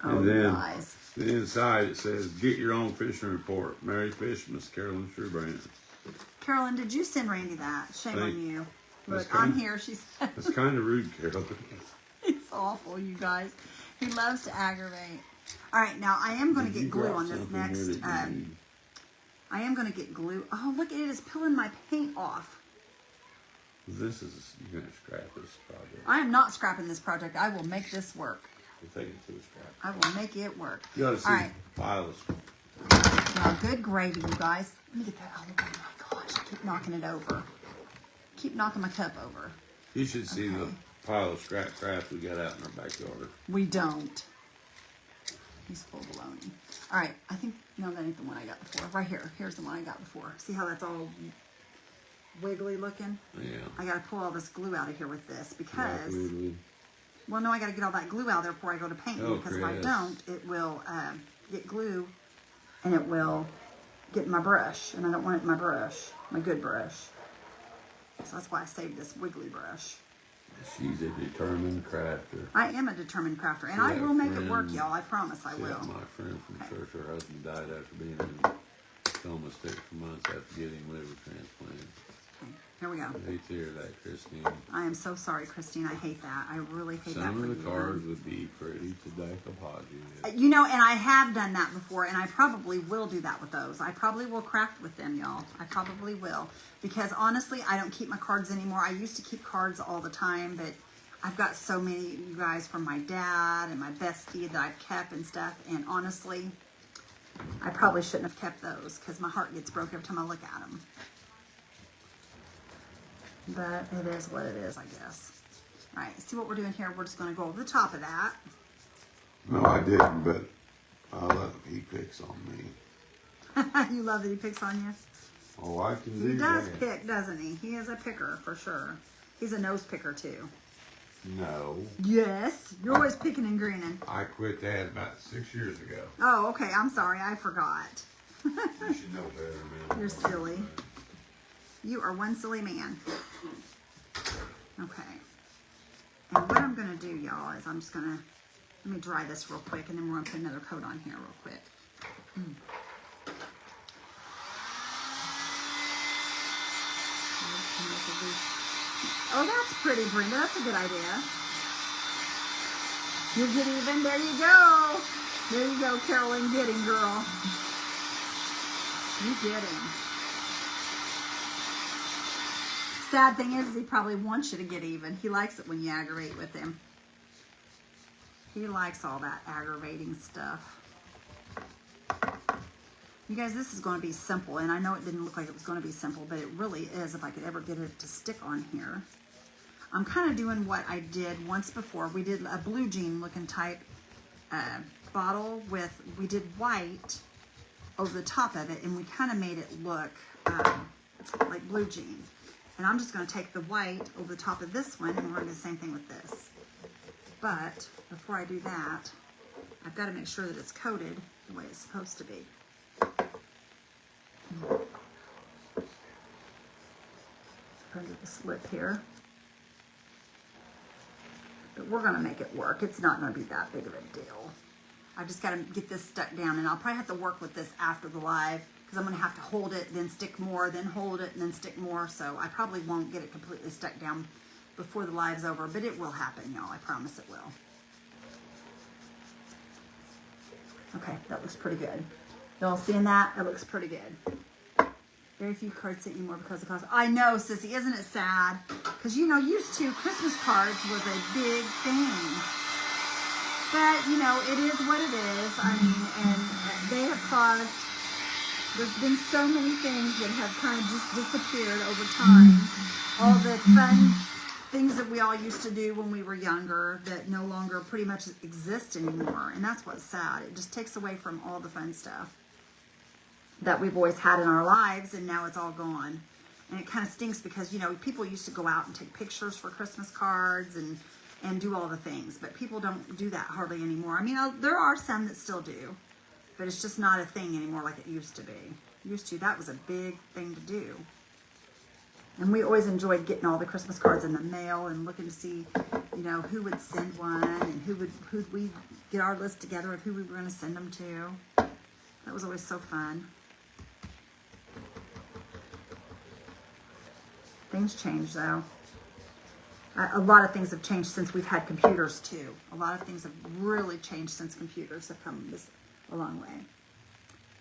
Oh, And then nice. the inside it says, get your own fishing report. Merry Fishmas, Carolyn Sherbrand. Carolyn, did you send Randy that? Shame on you. Look, I'm here. She said. That's kind of rude, Carolyn. It's awful, you guys. He loves to aggravate. All right, now I am going to get glue on this next. I am going to get glue. Oh, look at it. It's peeling my paint off. This is, you're going to scrap this project. I am not scrapping this project. I will make this work. We'll take it to the scrap. I will make it work. You ought to see All right. piles. Now, good gravy, you guys. Let me get that. Oh, my gosh. I keep knocking it over. Keep knocking my cup over. You should see the pile of scrap crap we got out in our backyard. We don't. He's full of baloney. All right, I think, no, that ain't the one I got before. Right here. Here's the one I got before. See how that's all wiggly looking? Yeah. I got to pull all this glue out of here with this because, Weirdly. well, no, I got to get all that glue out there before I go to painting Oh, because if I Chris. don't, it will get glue and it will get in my brush. And I don't want it in my brush, my good brush. So that's why I saved this wiggly brush. She's a determined crafter. I am a determined crafter, and I will make it work, y'all. I promise I will. My friend from church, her husband died after being in coma sick for months after getting liver transplant. Okay, here we go. I hate to hear that, Christine. I am so sorry, Christine. I hate that. I really hate that Some for of the you. cards would be pretty to decoupage. You know, and I have done that before, and I probably will do that with those. I probably will craft with them, y'all. I probably will. Because honestly, I don't keep my cards anymore. I used to keep cards all the time, but I've got so many, you guys, from my dad and my bestie that I've kept and stuff. And honestly, I probably shouldn't have kept those because my heart gets broke every time I look at them. But it is what it is, I guess. All right, see what we're doing here? We're just going to go over the top of that. No, I didn't, but I love he picks on me. You love that he picks on you? Oh, I can do He does that. pick, doesn't he? He is a picker for sure. He's a nose picker too. No. Yes, you're always picking and grinning. I quit that about 6 years ago. Oh, okay. I'm sorry. I forgot. You should know better, man. You're silly. You are one silly man. Okay. And what I'm going to do, y'all, is I'm just going to, let me dry this real quick, and then we're going to put another coat on here real quick. Oh, that's pretty, Brenda. That's a good idea. You get even. There you go. There you go, Carolyn. Get him, girl. You get him. Sad thing is, he probably wants you to get even. He likes it when you aggravate with him. He likes all that aggravating stuff. You guys, this is going to be simple, and I know it didn't look like it was going to be simple, but it really is if I could ever get it to stick on here. I'm kind of doing what I did once before. We did a blue jean looking type bottle with, we did white over the top of it, and we kind of made it look like blue jean. And I'm just going to take the white over the top of this one, and we're going to do the same thing with this. But before I do that, I've got to make sure that it's coated the way it's supposed to be. Under the slip here. But we're going to make it work. It's not going to be that big of a deal. I just got to get this stuck down, and I'll probably have to work with this after the live because I'm going to have to hold it, then stick more, then hold it, and then stick more. So I probably won't get it completely stuck down before the live's over, but it will happen, y'all. I promise it will. Okay, that looks pretty good. Y'all seeing that? It looks pretty good. Very few cards sent you more because of cost. I know, Sissy. Isn't it sad? Because, you know, used to, Christmas cards was a big thing. But, you know, it is what it is. I mean, and they have caused, there's been so many things that have kind of just disappeared over time. All the fun things that we all used to do when we were younger that no longer pretty much exist anymore. And that's what's sad. It just takes away from all the fun stuff that we've always had in our lives, and now it's all gone. And it kind of stinks because, you know, people used to go out and take pictures for Christmas cards and do all the things, but people don't do that hardly anymore. I mean, there are some that still do, but it's just not a thing anymore like it used to be. That was a big thing to do. And we always enjoyed getting all the Christmas cards in the mail and looking to see, you know, who would send one and who'd we get our list together of who we were going to send them to. That was always so fun. Things change, though. A lot of things have changed since we've had computers, too. A lot of things have really changed since computers have come this a long way.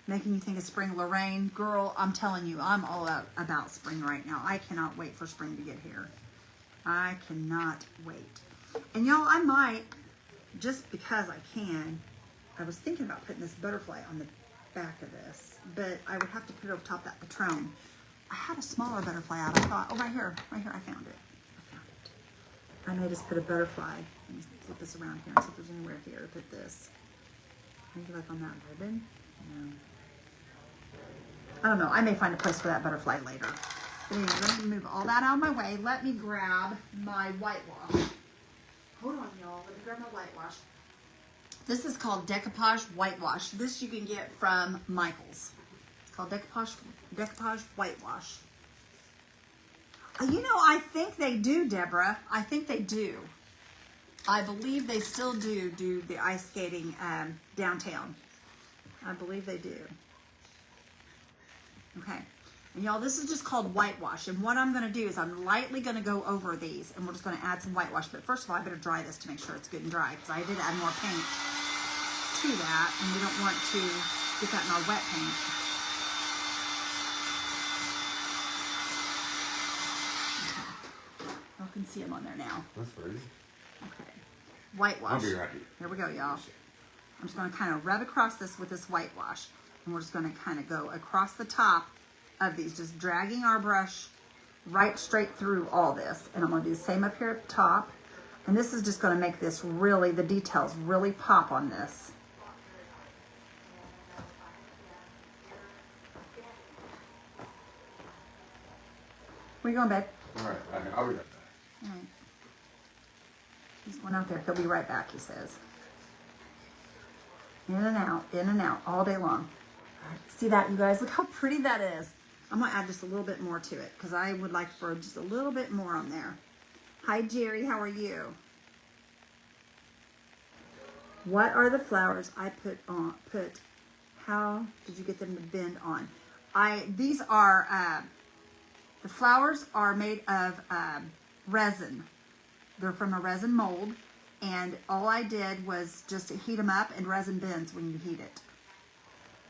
Making you think of spring, Lorraine. Girl, I'm telling you, I'm all about spring right now. I cannot wait for spring to get here. I cannot wait. And y'all, I might, just because I can, I was thinking about putting this butterfly on the back of this, but I would have to put it over top of that patrone. I had a smaller butterfly out. I thought, oh, right here, I found it. I may just put a butterfly. Let me flip this around here and see if there's anywhere here to put this. Maybe like on that ribbon? No. I don't know. I may find a place for that butterfly later. But anyway, let me move all that out of my way. Let me grab my whitewash. Hold on, y'all. Let me grab my whitewash. This is called Decoupage Whitewash. This you can get from Michael's. It's called Decoupage Whitewash. You know, I think they do, Deborah. I think they do. I believe they still do the ice skating downtown. I believe they do. Okay. And y'all, this is just called whitewash. And what I'm going to do is I'm lightly going to go over these, and we're just going to add some whitewash. But first of all, I better dry this to make sure it's good and dry, because I did add more paint to that, and we don't want to get that in our wet paint. Y'all can see them on there now. That's pretty. Okay. Whitewash. I'll be right here. Here we go, y'all. I'm just going to kind of rub across this with this whitewash. And we're just going to kind of go across the top of these, just dragging our brush right straight through all this. And I'm going to do the same up here at the top. And this is just going to make this really, the details really pop on this. Where you going, babe? All right, I'll be right back. All right. He's going out there. He'll be right back, he says. In and out, all day long. All right. See that, you guys? Look how pretty that is. I'm going to add just a little bit more to it because I would like for just a little bit more on there. Hi, Jerry. How are you? What are the flowers I put on? How did you get them to bend on? These are, the flowers are made of resin. They're from a resin mold. And all I did was just heat them up, and resin bends when you heat it.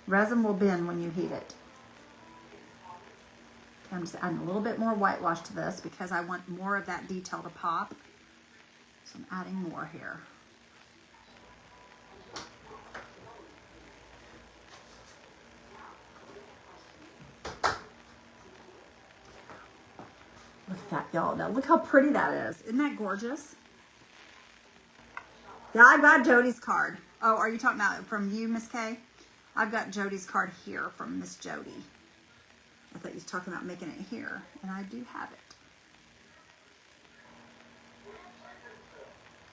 Resin will bend when you heat it. I'm just adding a little bit more whitewash to this because I want more of that detail to pop. So I'm adding more here. Look at that, y'all. Now look how pretty that is. Isn't that gorgeous? Yeah, I've got Jody's card. Oh, are you talking about from you, Miss Kay? I've got Jody's card here from Miss Jody. I thought you was talking about making it here, and I do have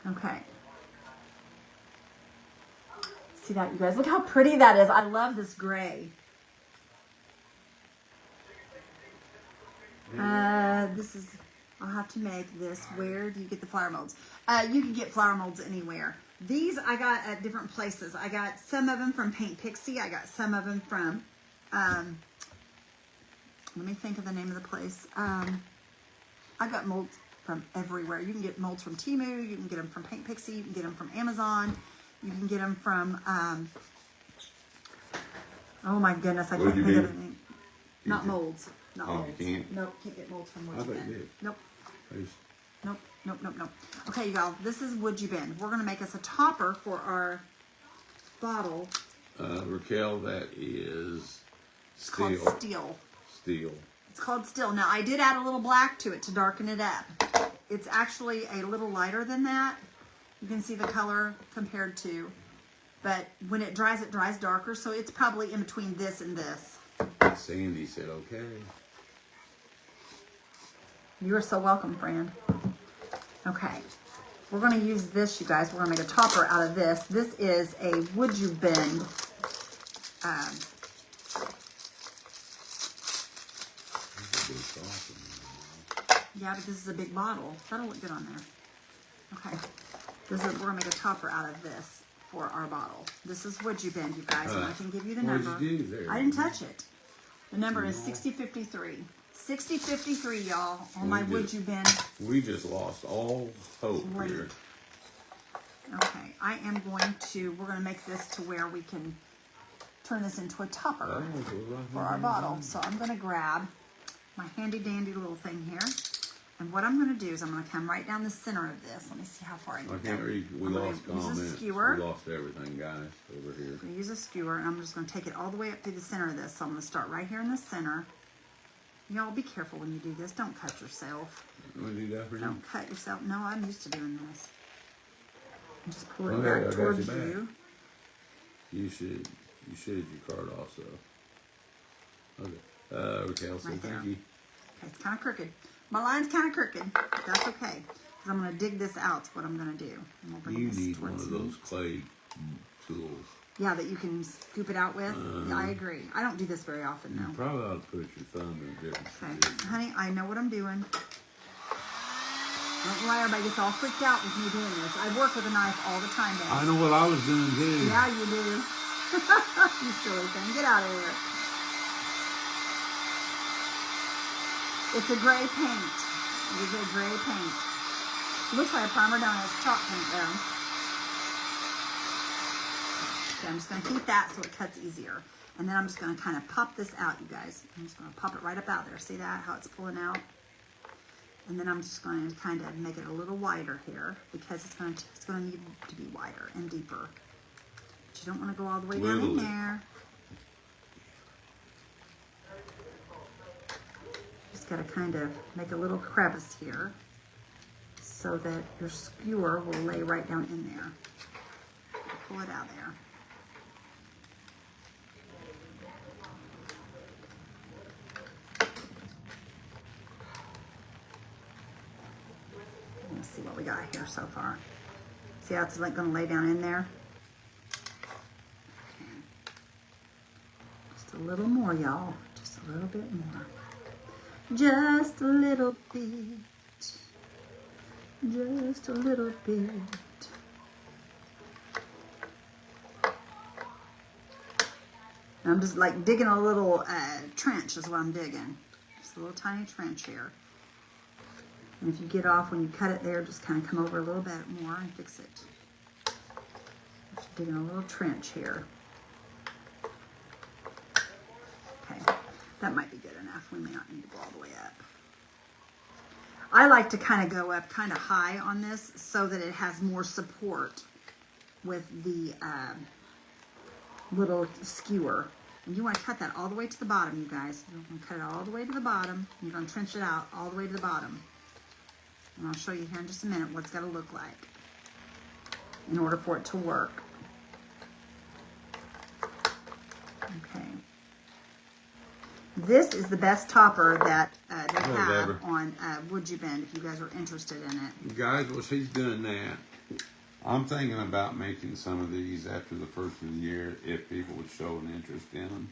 it. Okay. See that, you guys? Look how pretty that is. I love this gray. This is, I'll have to make this. Where do you get the flower molds? You can get flower molds anywhere. These I got at different places. I got some of them from Paint Pixie. I got some of them from, let me think of the name of the place. I got molds from everywhere. You can get molds from Temu. You can get them from Paint Pixie. You can get them from Amazon. You can get them from, oh my goodness, I can't think of the name. Not molds. Not molds. You can't? Nope, can't get molds from Wood I You thought you Bend. did. Nope. Please. Nope. Okay, you guys, this is Wood You Bend. We're going to make us a topper for our bottle. Raquel, that is It's called steel. Steel. Steel. It's called Steel. Now, I did add a little black to it to darken it up. It's actually a little lighter than that. You can see the color compared to, but when it dries darker, so it's probably in between this and this. Sandy said, okay. You are so welcome, friend. Okay. We're going to use this, you guys. We're going to make a topper out of this. This is a Would You Bend. Yeah, but this is a big bottle. That'll look good on there. Okay. We're going to make a topper out of this for our bottle. This is Would You Bend, you guys. And I can give you the number. What'd you do there? I didn't touch it. The number is 6053. 6053, y'all, on my Would You Bend. We just lost all hope here. Okay, we're going to make this to where we can turn this into a topper for our bottle. So I'm going to grab my handy dandy little thing here. And what I'm going to do is I'm going to come right down the center of this. Let me see how far I can I can't read. We lost comments. Use a skewer. We lost everything, guys, over here. I'm going to use a skewer, and I'm just going to take it all the way up through the center of this. So I'm going to start right here in the center. Y'all be careful when you do this. Don't cut yourself. You want to do that for you? Don't cut yourself. No, I'm used to doing this. And just pull it Okay, I back got towards you back. you. You should your card also. Okay. Raquel said Right there. thank you. Okay, it's kind of crooked. My line's kind of crooked. But that's okay. Because I'm going to dig this out. Is what I'm going to do. And we'll bring You this need one towards of me. those clay tools. Yeah, that you can scoop it out with. Yeah, I agree. I don't do this very often, You though. probably ought to put your thumb in a different Okay, position. honey, I know what I'm doing. Don't know why everybody gets all freaked out with me doing this. I work with a knife all the time, babe. I know what I was doing too. Yeah, you do. You silly thing. Get out of here. It's a gray paint. It is a gray paint. Looks like a primer down as chalk paint, though. Okay, I'm just going to heat that so it cuts easier. And then I'm just going to kind of pop this out, you guys. I'm just going to pop it right up out there. See that? How it's pulling out? And then I'm just going to kind of make it a little wider here because it's going to need to be wider and deeper. But you don't want to go all the way down in there. Just got to kind of make a little crevice here. so that your skewer will lay right down in there. Pull it out of there. Let's see what we got here so far. See how it's like going to lay down in there? Okay. Just a little more, y'all. Just a little bit more. Just a little bit. Just a little bit. I'm just like digging a little trench is what I'm digging. Just a little tiny trench here. And if you get off when you cut it there, just kind of come over a little bit more and fix it. Just digging a little trench here. Okay, that might be good enough. We may not need to go all the way up. I like to kind of go up kind of high on this so that it has more support with the little skewer. And you want to cut that all the way to the bottom, you guys. You're going to cut it all the way to the bottom. You're going to trench it out all the way to the bottom. And I'll show you here in just a minute what it's got to look like in order for it to work. Okay. This is the best topper that they have on Would You Bend, if you guys are interested in it. Guys, while she's doing that, I'm thinking about making some of these after the first of the year if people would show an interest in them.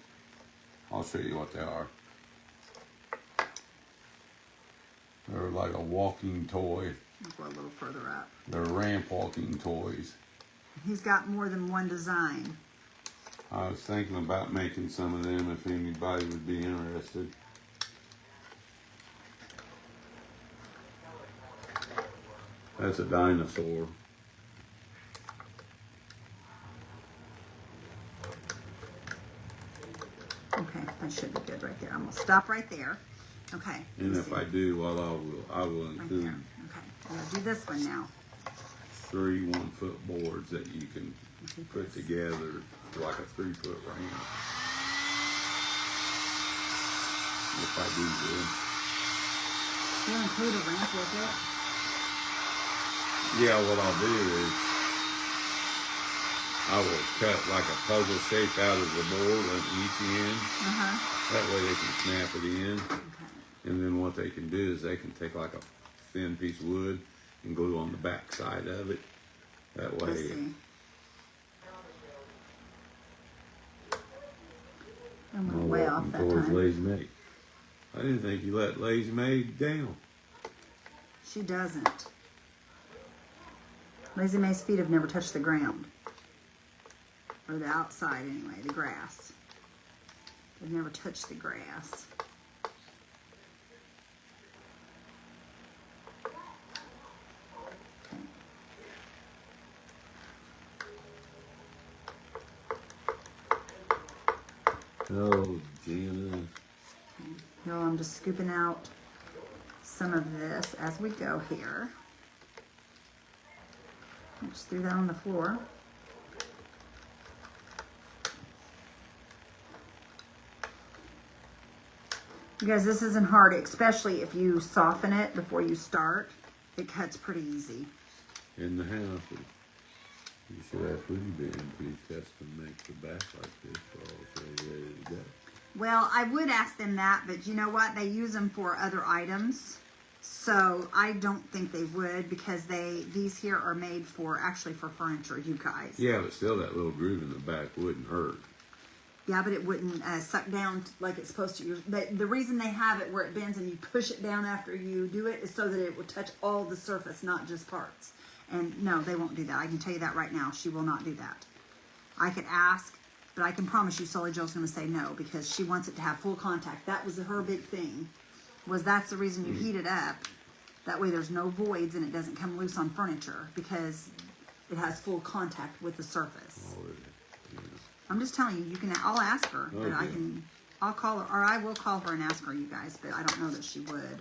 I'll show you what they are. They're like a walking toy. Let's go a little further up. They're ramp walking toys. He's got more than one design. I was thinking about making some of them if anybody would be interested. That's a dinosaur. Okay, that should be good right there. I'm gonna stop right there. Okay. And if I do, well, I will right include there. Okay, I'm gonna do this one now. 3 1-foot boards that you can put together like a 3-foot ramp. If I do good. You'll include a ramp with it? Yeah, what I'll do is I will cut like a puzzle shape out of the board on each end. That way they can snap it in. Okay. And then what they can do is they can take like a thin piece of wood and glue on the back side of it. That way. I see. I'm way off that towards time. Lazy Maid. I didn't think you let Lazy Maid down. She doesn't. Lazy May's feet have never touched the ground. Or the outside anyway, the grass. They've never touched the grass. Oh, Gina. Here I'm just scooping out some of this as we go here. I just threw that on the floor. You guys, this isn't hard, especially if you soften it before you start. It cuts pretty easy. In the house, you should have food bin. Please test and make the back like this, so they're ready to go. Well, I would ask them that, but you know what? They use them for other items. So I don't think they would, because these here are made for, actually for furniture, you guys. Yeah, but still that little groove in the back wouldn't hurt. Yeah, but it wouldn't suck down like it's supposed to. The reason they have it where it bends and you push it down after you do it is so that it will touch all the surface, not just parts. And no, they won't do that. I can tell you that right now. She will not do that. I could ask, but I can promise you Sully Joe's going to say no, because she wants it to have full contact. That was her big thing, was that's the reason you heat it up. That way there's no voids and it doesn't come loose on furniture, because it has full contact with the surface. Oh, yeah. I'm just telling you, I'll ask her, but Okay. I'll call her, or I will call her and ask her, you guys, but I don't know that she would.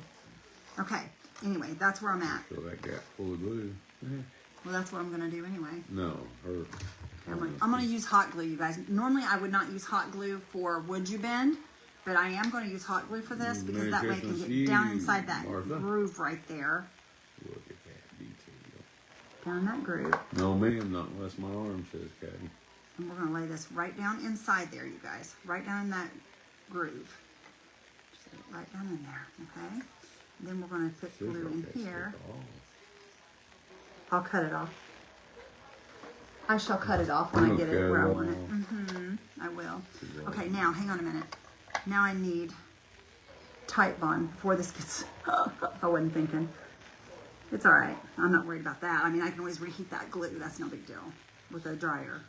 Okay, anyway, that's where I'm at. Fill that gap full of glue. Yeah. Well, that's what I'm going to do anyway. No, her. I'm going to use hot glue, you guys. Normally, I would not use hot glue for Would You Bend, but I am going to use hot glue for this, because Merry that way it can Christmas get down to inside you, that Martha. groove right there. Look at that down in that groove. No, ma'am, not unless my arm says Caddy. And we're going to lay this right down inside there, you guys. Right down in that groove. Just lay it right down in there, okay? And then we're going to put glue in here. I'll cut it off. I shall cut it off when I get it where I want it. I will. Okay, now, hang on a minute. Now I need Tite Bond before this gets... I wasn't thinking. It's all right. I'm not worried about that. I mean, I can always reheat that glue. That's no big deal with a dryer.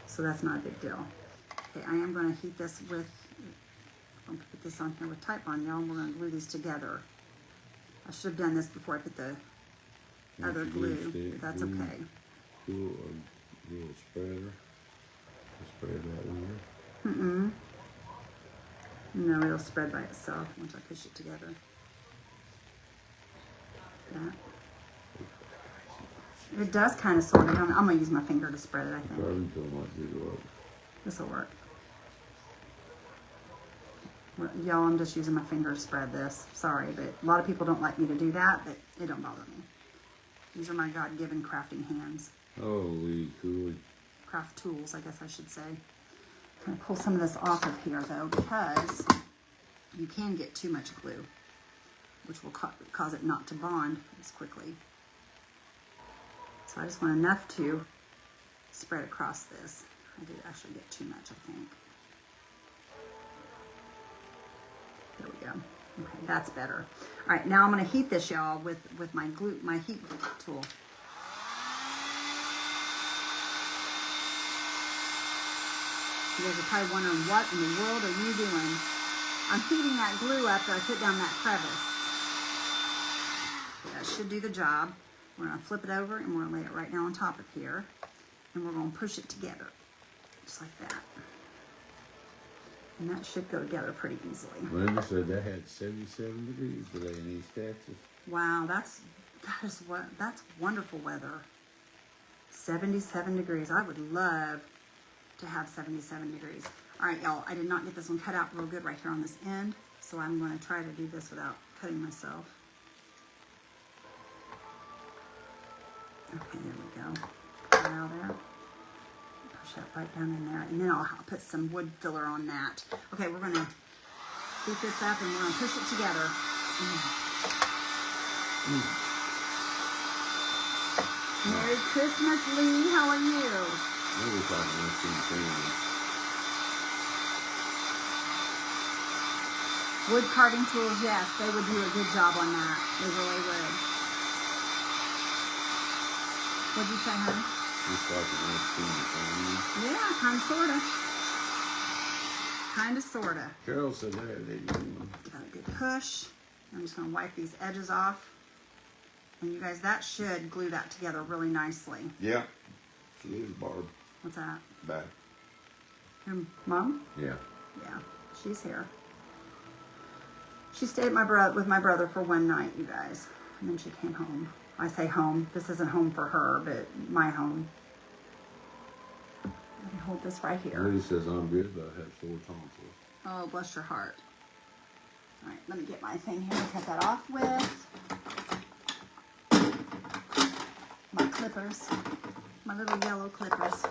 So that's not a big deal. Okay, I am going to heat this with... I'm going to put this on here with Tite Bond, y'all. We're going to glue these together. I should have done this before I put the other glue, but that's okay. Cool, a little spreader. Spread right here. No, it'll spread by itself once I push it together. That. It does kind of sort of. I'm going to use my finger to spread it, I think. This will work. Y'all, I'm just using my finger to spread this. Sorry, but a lot of people don't like me to do that, but it don't bother me. These are my God-given crafting hands. Holy cool. Craft tools, I guess I should say. I'm going to pull some of this off of here, though, because you can get too much glue, which will cause it not to bond as quickly. So I just want enough to spread across this. I did actually get too much, I think. There we go. Okay, that's better. All right, now I'm going to heat this, y'all, with my heat tool. You guys are probably wondering, what in the world are you doing? I'm heating that glue up that I put down that crevice. That should do the job. We're going to flip it over and we're going to lay it right down on top of here. And we're going to push it together, just like that. And that should go together pretty easily. Linda said that had 77 degrees today in East Texas. Wow, that's wonderful weather. 77 degrees. I would love to have 77 degrees. All right, y'all, I did not get this one cut out real good right here on this end, so I'm going to try to do this without cutting myself. Okay, there we go. Put it out there. Push that right down in there, and then I'll put some wood filler on that. Okay, we're going to heat this up, and we're going to push it together. Merry Christmas, Lee. How are you? Maybe talking about some Wood carving tools, yes, they would do a good job on that. They really would. What'd you say, honey? Yeah, kind of, sort of. Kind of, sort of. Carol said that. Give that a good push. I'm just going to wipe these edges off. And you guys, that should glue that together really nicely. Yeah. She is, Barb. What's that? Back. Your mom? Yeah. Yeah, she's here. She stayed with my brother for one night, you guys. And then she came home. I say home. This isn't home for her, but my home. Let me hold this right here. Lily says I'm good, but I have sore tonsils. Oh, bless your heart. All right, let me get my thing here and cut that off with my clippers. My little yellow clippers.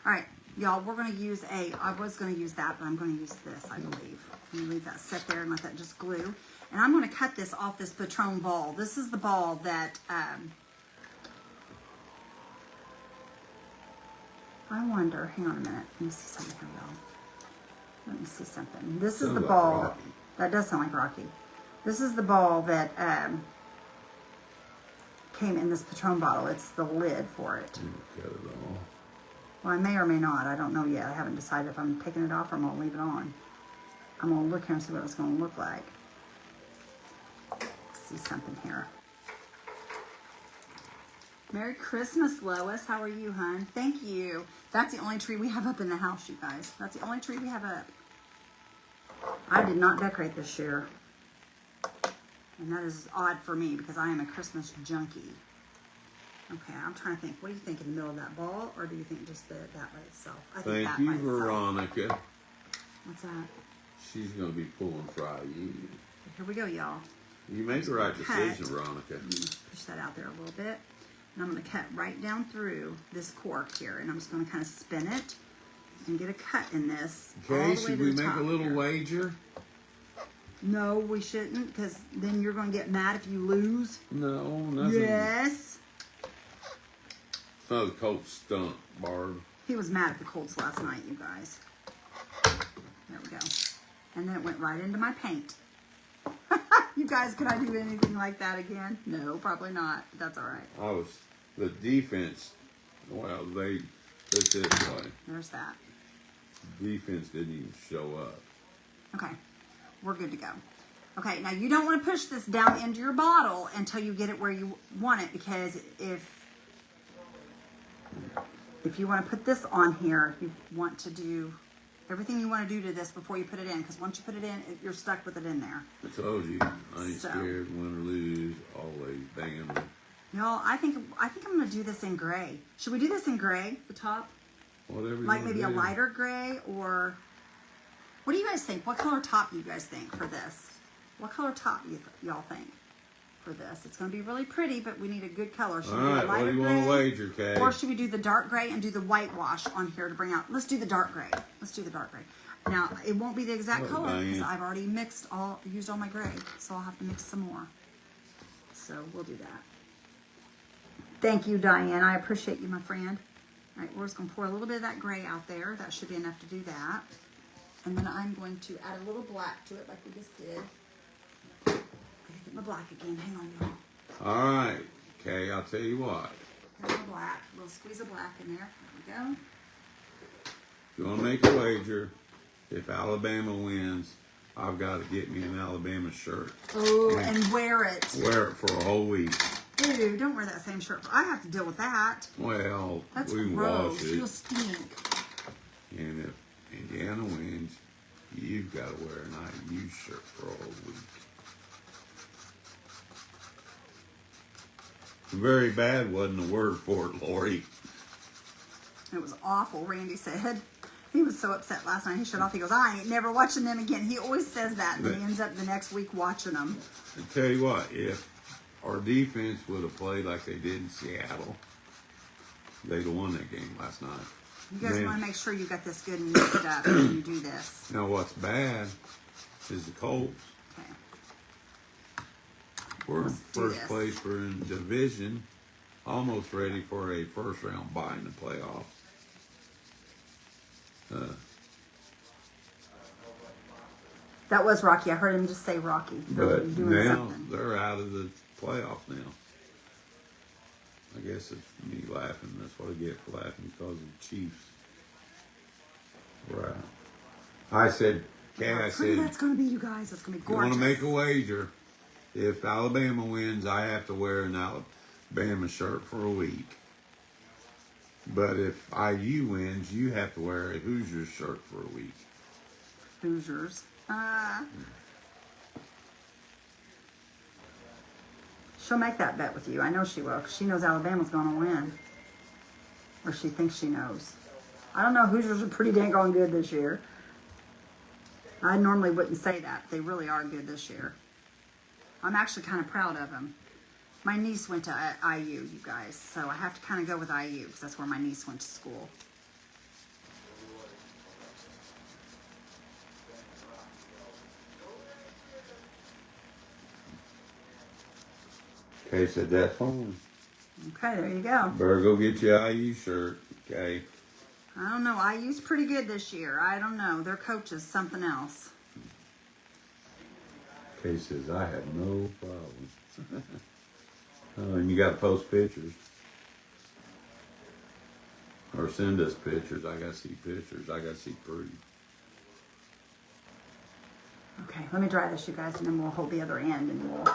All right, y'all, we're going to use I was going to use that, but I'm going to use this, I believe. I'm going to leave that set there and let that just glue. And I'm going to cut this off this patrone ball. This is the ball that, I wonder, hang on a minute. Let me see something here, y'all. Let me see something. This is the ball. That does sound like Rocky. This is the ball that came in this patrone bottle. It's the lid for it. Cut it off. Well, I may or may not. I don't know yet. I haven't decided if I'm taking it off or I'm going to leave it on. I'm going to look here and see what it's going to look like. Let's see something here. Merry Christmas, Lois. How are you, hon? Thank you. That's the only tree we have up in the house, you guys. That's the only tree we have up. I did not decorate this year. And that is odd for me because I am a Christmas junkie. Okay, I'm trying to think. What do you think in the middle of that ball, or do you think just that by itself? I think Thank that you, by itself. Veronica. What's that? She's going to be pulling fry you. Here we go, y'all. You make the right cut. decision, Veronica. Push that out there a little bit. And I'm going to cut right down through this cork here. And I'm just going to kind of spin it and get a cut in this. Okay, should we make a little here. wager? No, we shouldn't, because then you're going to get mad if you lose. No, nothing. Yes. Oh, the Colt stunk, Barb. He was mad at the Colts last night, you guys. There we go. And then it went right into my paint. You guys, could I do anything like that again? No, probably not. But that's all right. The defense, well, they put it this way. There's that. Defense didn't even show up. Okay, we're good to go. Okay, now you don't want to push this down into your bottle until you get it where you want it, because if you want to put this on here, you want to do everything you want to do to this before you put it in, because once you put it in, you're stuck with it in there. I told you, I ain't scared, win or lose, always bam. Y'all, I think I'm going to do this in gray. Should we do this in gray, the top? Whatever you Like wanna maybe a do. lighter gray, or what do you guys think? What color top do you guys think for this? What color top y'all think for this? It's going to be really pretty, but we need a good color. Should All we do right, a what lighter do you gray? want to wager, Kay? Or should we do the dark gray and do the whitewash on here to bring out? Let's do the dark gray. Let's do the dark gray. Now, it won't be the exact What, color because Diane? I've already used all my gray. So I'll have to mix some more. So we'll do that. Thank you, Diane. I appreciate you, my friend. All right, we're just going to pour a little bit of that gray out there. That should be enough to do that. And then I'm going to add a little black to it like we just did. I gotta get my black again. Hang on, y'all. All right, Kay, I'll tell you what. There's my black. A little squeeze of black in there. There we go. If you want to make a wager, if Alabama wins, I've got to get me an Alabama shirt. Oh, and wear it. Wear it for a whole week. Ew, don't wear that same shirt. I have to deal with that. Well, That's we can gross. wash it. You'll stink. And if Indiana wins, you've got to wear an IU shirt for a whole week. Very bad wasn't the word for it, Lori. It was awful, Randy said. He was so upset last night. He shut off. He goes, I ain't never watching them again. He always says that, and then he ends up the next week watching them. I tell you what, if our defense would have played like they did in Seattle, they'd have won that game last night. You guys Man. want to make sure you got this good and mixed up when you do this. Now what's bad is the Colts. Okay. We're in Let's do first this. place. We're in division, almost ready for a first round bye in the playoffs. That was Rocky. I heard him just say Rocky. But Doing now something. they're out of the playoffs now. I guess it's me laughing. That's what I get for laughing because of the Chiefs. Right. I said, Kay, I How pretty said, that's going to be, you guys. It's going to be you want gorgeous. to make a wager? If Alabama wins, I have to wear an Alabama shirt for a week. But if IU wins, you have to wear a Hoosiers shirt for a week. Hoosiers. She'll make that bet with you. I know she will, because she knows Alabama's going to win. Or she thinks she knows. I don't know. Hoosiers are pretty dang on good this year. I normally wouldn't say that. They really are good this year. I'm actually kind of proud of them. My niece went to IU, you guys. So I have to kind of go with IU, because that's where my niece went to school. Kay said, that's fine. Okay, there you go. Better go get your IU shirt, okay? I don't know. IU's pretty good this year. I don't know. Their coach is something else. Kay says, I have no problem. And you got to post pictures. Or send us pictures. I got to see pictures. I got to see pretty. Okay, let me dry this, you guys, and then we'll hold the other end and we'll...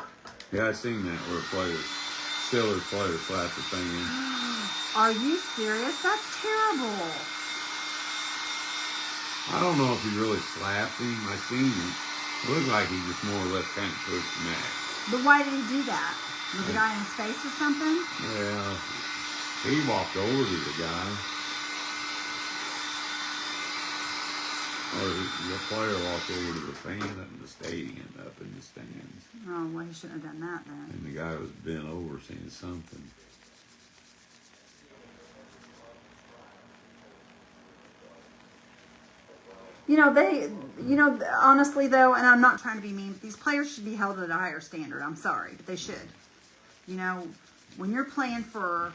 Yeah, I seen that where Steelers player slapped the thing in. Are you serious? That's terrible. I don't know if he really slapped him. I seen him. It looked like he just more or less kind of pushed him out. But why did he do that? Was the guy in his face or something? Well, he walked over to the guy. The player walked over to the fan up in the stadium, up in the stands. Oh, well, he shouldn't have done that then. And the guy was bent over saying something. Honestly though, and I'm not trying to be mean, but these players should be held at a higher standard. I'm sorry, but they should. When you're playing for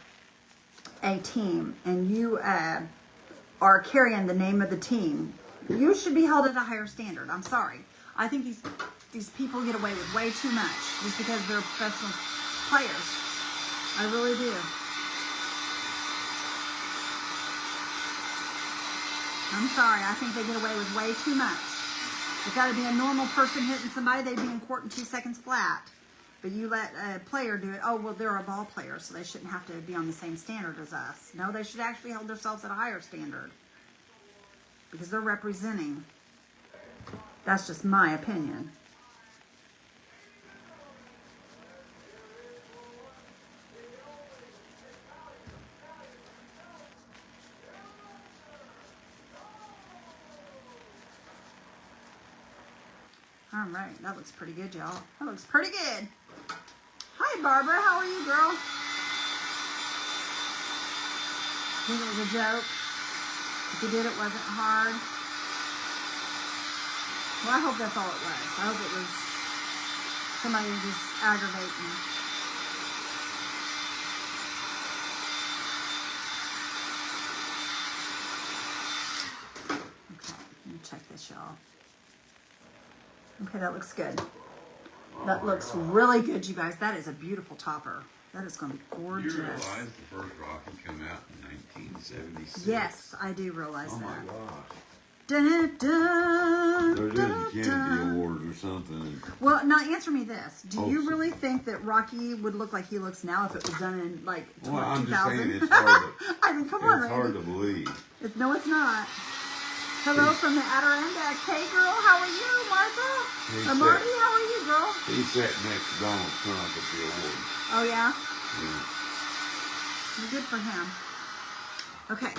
a team and you are carrying the name of the team, you should be held at a higher standard. I'm sorry. I think these people get away with way too much just because they're professional players. I really do. I'm sorry. I think they get away with way too much. If that would be a normal person hitting somebody, they'd be in court in 2 seconds flat. But you let a player do it. Oh, well, they're a ball player, so they shouldn't have to be on the same standard as us. No, they should actually hold themselves at a higher standard because they're representing. That's just my opinion. All right, that looks pretty good, y'all. That looks pretty good. Hi, Barbara. How are you, girl? Think it was a joke? If you did, it wasn't hard. Well, I hope that's all it was. I hope it was somebody just aggravating. Okay, let me check this, y'all. Okay, that looks good. That looks really good, you guys. That is a beautiful topper. That is going to be gorgeous. You realize the first rocket came out in 1976? Yes, I do realize that. Oh my gosh. Dun, dun, They're doing dun, the Kennedy Award or something. Well, now answer me this. Do you really think that Rocky would look like he looks now if it was done in like 2000? Well, I'm just saying it's hard to, I mean, come on, it's hard Randy. to believe. No, it's not. Hello from the Adirondacks. Hey, girl, how are you, Martha? Or Marty, how are you, girl? He sat next to Donald Trump at the award. Oh, yeah? Yeah. Well, good for him. Okay.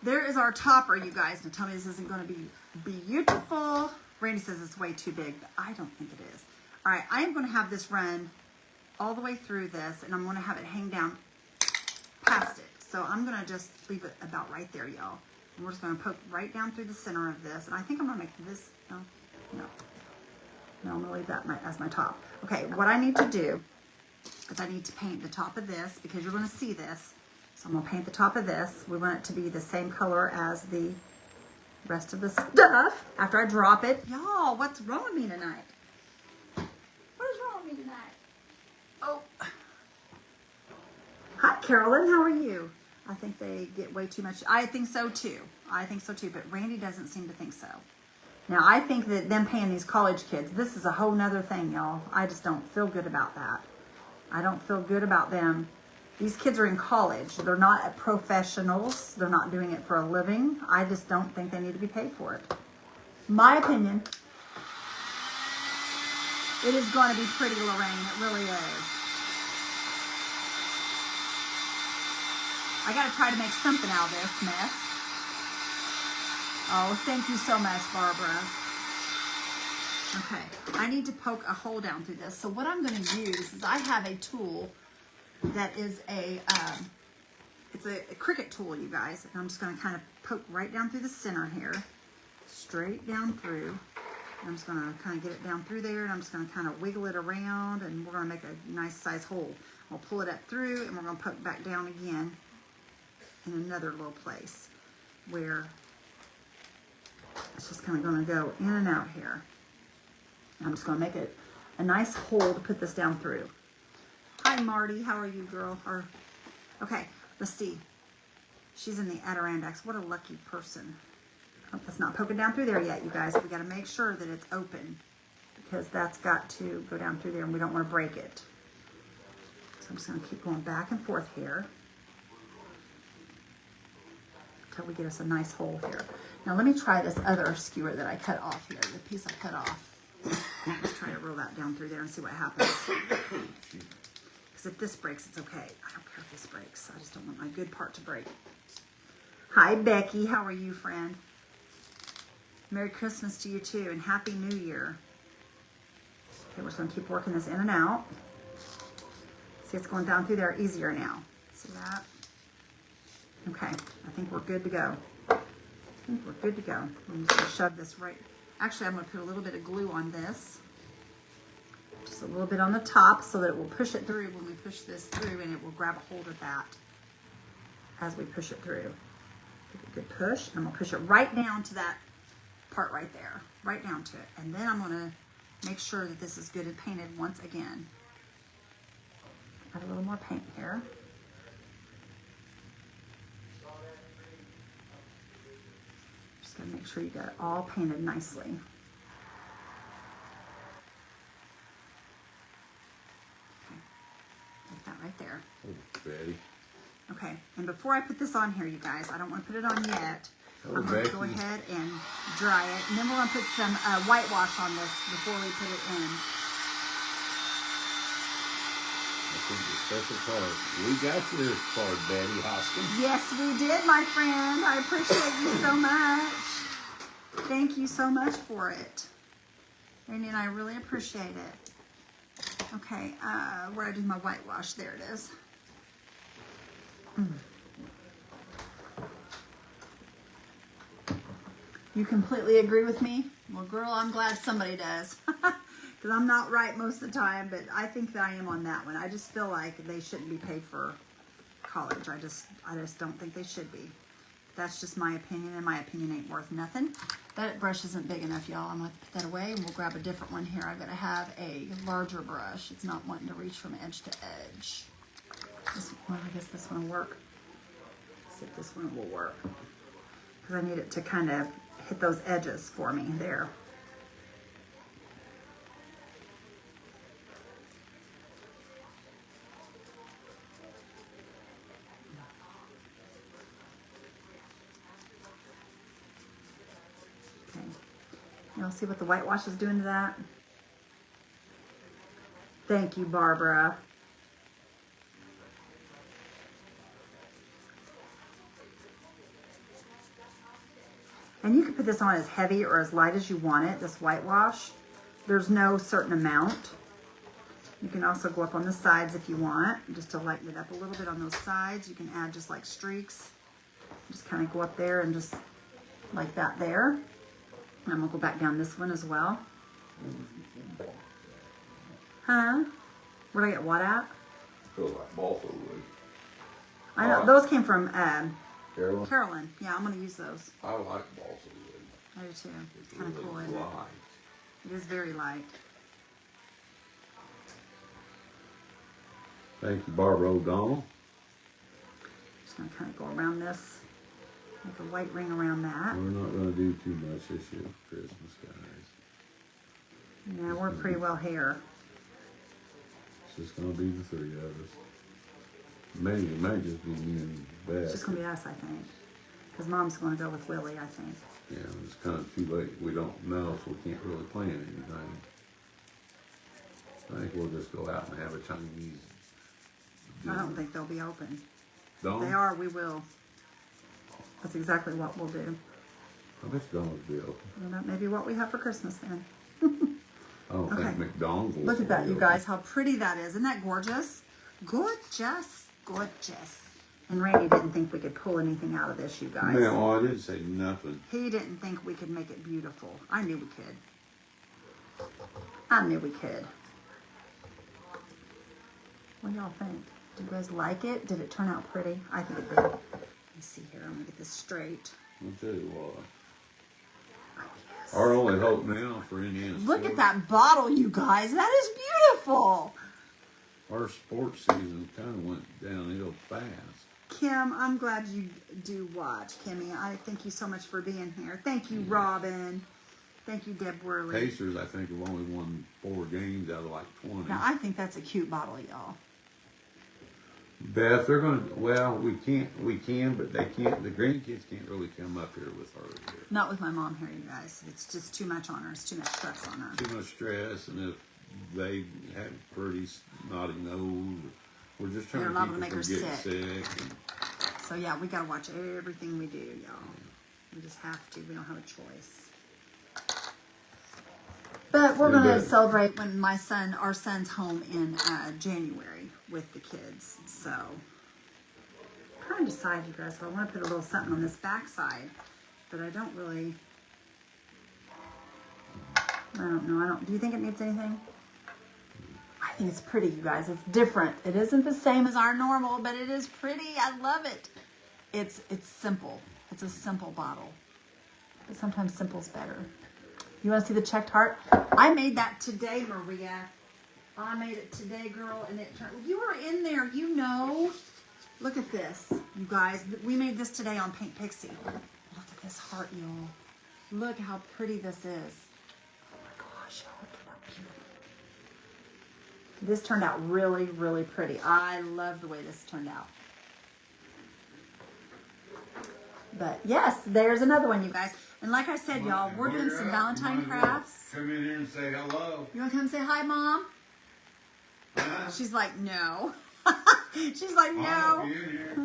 There is our topper, you guys. Now tell me this isn't going to be beautiful. Randy says it's way too big, but I don't think it is. All right, I am going to have this run all the way through this, and I'm going to have it hang down past it. So I'm going to just leave it about right there, y'all. And we're just going to poke right down through the center of this. And I think I'm going to make this, no. No, I'm going to leave that as my top. Okay, what I need to do is I need to paint the top of this because you're going to see this. So I'm going to paint the top of this. We want it to be the same color as the rest of the stuff after I drop it. Y'all, what's wrong with me tonight? What is wrong with me tonight? Oh. Hi, Carolyn. How are you? I think they get way too much. I think so, too. But Randy doesn't seem to think so. Now, I think that them paying these college kids, this is a whole nother thing, y'all. I just don't feel good about that. I don't feel good about them. These kids are in college. They're not professionals. They're not doing it for a living. I just don't think they need to be paid for it. My opinion. It is going to be pretty, Lorraine. It really is. I got to try to make something out of this mess. Oh, thank you so much, Barbara. Okay, I need to poke a hole down through this. So what I'm going to use is I have a tool that is it's a Cricut tool, you guys. And I'm just going to kind of poke right down through the center here, straight down through. And I'm just going to kind of get it down through there, and I'm just going to kind of wiggle it around, and we're going to make a nice size hole. We'll pull it up through, and we're going to poke back down again in another little place where it's just kind of going to go in and out here. I'm just going to make it a nice hole to put this down through. Hi, Marty. How are you, girl? Okay, let's see. She's in the Adirondacks. What a lucky person. Oh, it's not poking down through there yet, you guys. We got to make sure that it's open because that's got to go down through there, and we don't want to break it. So I'm just going to keep going back and forth here until we get us a nice hole here. Now let me try this other skewer that I cut off here, the piece I cut off. Let's try to roll that down through there and see what happens. Because if this breaks, it's okay. I don't care if this breaks. I just don't want my good part to break. Hi, Becky. How are you, friend? Merry Christmas to you too, and Happy New Year. Okay, we're just gonna keep working this in and out. See, it's going down through there easier now. See that? Okay, I think we're good to go. I think we're good to go. I'm just gonna shove this right. Actually, I'm gonna put a little bit of glue on this. Just a little bit on the top so that it will push it through when we push this through, and it will grab a hold of that as we push it through. Give it a good push, and I'm gonna push it right down to that part right there, right down to it. And then I'm gonna make sure that this is good and painted once again. Add a little more paint here. Just gotta make sure you got it all painted nicely. Okay, like that right there. Oh, Betty. Okay, and before I put this on here, you guys, I don't want to put it on yet. Oh, I'm going to Becky. go ahead and dry it, and then we're going to put some whitewash on this before we put it in. I think the special card. We got your card, Betty Hoskins. Yes, we did, my friend. I appreciate you so much. Thank you so much for it. Randy and I really appreciate it. Okay, where I do my whitewash, there it is. You completely agree with me? Well, girl, I'm glad somebody does. Because I'm not right most of the time, but I think that I am on that one. I just feel like they shouldn't be paid for college. I just don't think they should be. That's just my opinion, and my opinion ain't worth nothing. That brush isn't big enough, y'all. I'm going to put that away, and we'll grab a different one here. I've got to have a larger brush. It's not wanting to reach from edge to edge. This one, I guess this one will work. Let's see if this one will work. Because I need it to kind of hit those edges for me there. Okay. Y'all see what the whitewash is doing to that? Thank you, Barbara. And you can put this on as heavy or as light as you want it, this whitewash. There's no certain amount. You can also go up on the sides if you want, just to lighten it up a little bit on those sides. You can add just like streaks. Just kind of go up there and just like that there. And I'm gonna go back down this one as well. Huh? Where'd I get what at? Feels like balsa wood. I know, those came from Carolyn? Carolyn. Yeah, I'm gonna use those. I like balsa wood. I do too. It's It's kind of really cool, isn't it? light. It is very light. Thank you, Barbara O'Donnell. Just gonna kind of go around this, make a white ring around that. We're not going to do too much this year for Christmas, guys. Yeah, we're pretty well here. It's just going to be the three of us. It may just be you and Beth. It's just gonna be us, I think. Because Mom's gonna go with Willie, I think. Yeah, it's kind of too late. We don't know, so we can't really plan anything. I think we'll just go out and have a Chinese dinner. I don't think they'll be open. Dawn? If they are, we will. That's exactly what we'll do. I bet Dawn will be open. Well, that may be what we have for Christmas then. I don't Okay. think McDonald's will Look at that, be you open. guys, how pretty that is. Isn't that gorgeous? Gorgeous, gorgeous. And Randy didn't think we could pull anything out of this, you guys. No, I didn't say nothing. He didn't think we could make it beautiful. I knew we could. I knew we could. What do y'all think? Do you guys like it? Did it turn out pretty? I think it did. Let me see here. I'm gonna get this straight. I'll tell you what. Oh, yes. Our only hope now for Indiana Look sports, at that bottle, you guys. That is beautiful. our sports season kind of went downhill fast. Kim, I'm glad you do watch, Kimmy. I thank you so much for being here. Thank you, Robin. Thank you, Deb Worley. Pacers, I think, have only won 4 games out of like 20. Now, I think that's a cute bottle, y'all. Beth, they're going to, well, we can, but they can't, the grandkids can't really come up here with her here. Not with my mom here, you guys. It's just too much on her. It's too much stress on her. Too much stress, and if they have pretty snotty nose, we're just trying They're to liable keep to her make from her getting sick. And, So, yeah, we got to watch everything we do, y'all. We just have to. We don't have a choice. But we're Yeah, going to but- celebrate when our son's home in January with the kids. So, I'm trying to decide, you guys, if I want to put a little something on this backside. But I don't really, I don't know. Do you think it needs anything? I think it's pretty, you guys. It's different. It isn't the same as our normal, but it is pretty. I love it. It's simple. It's a simple bottle. But sometimes simple's better. You want to see the checked heart? I made that today, Maria. I made it today, girl, and it turned. You were in there, you know. Look at this, you guys. We made this today on Paint Pixie. Look at this heart, y'all. Look how pretty this is. Oh my gosh, y'all, look at how beautiful. This turned out really, really pretty. I love the way this turned out. But yes, there's another one, you guys. And like I said, y'all, we're doing some Valentine crafts. Come in here and say hello. You want to come say hi, Mom? She's like, no. She's like, I'll no. be in here.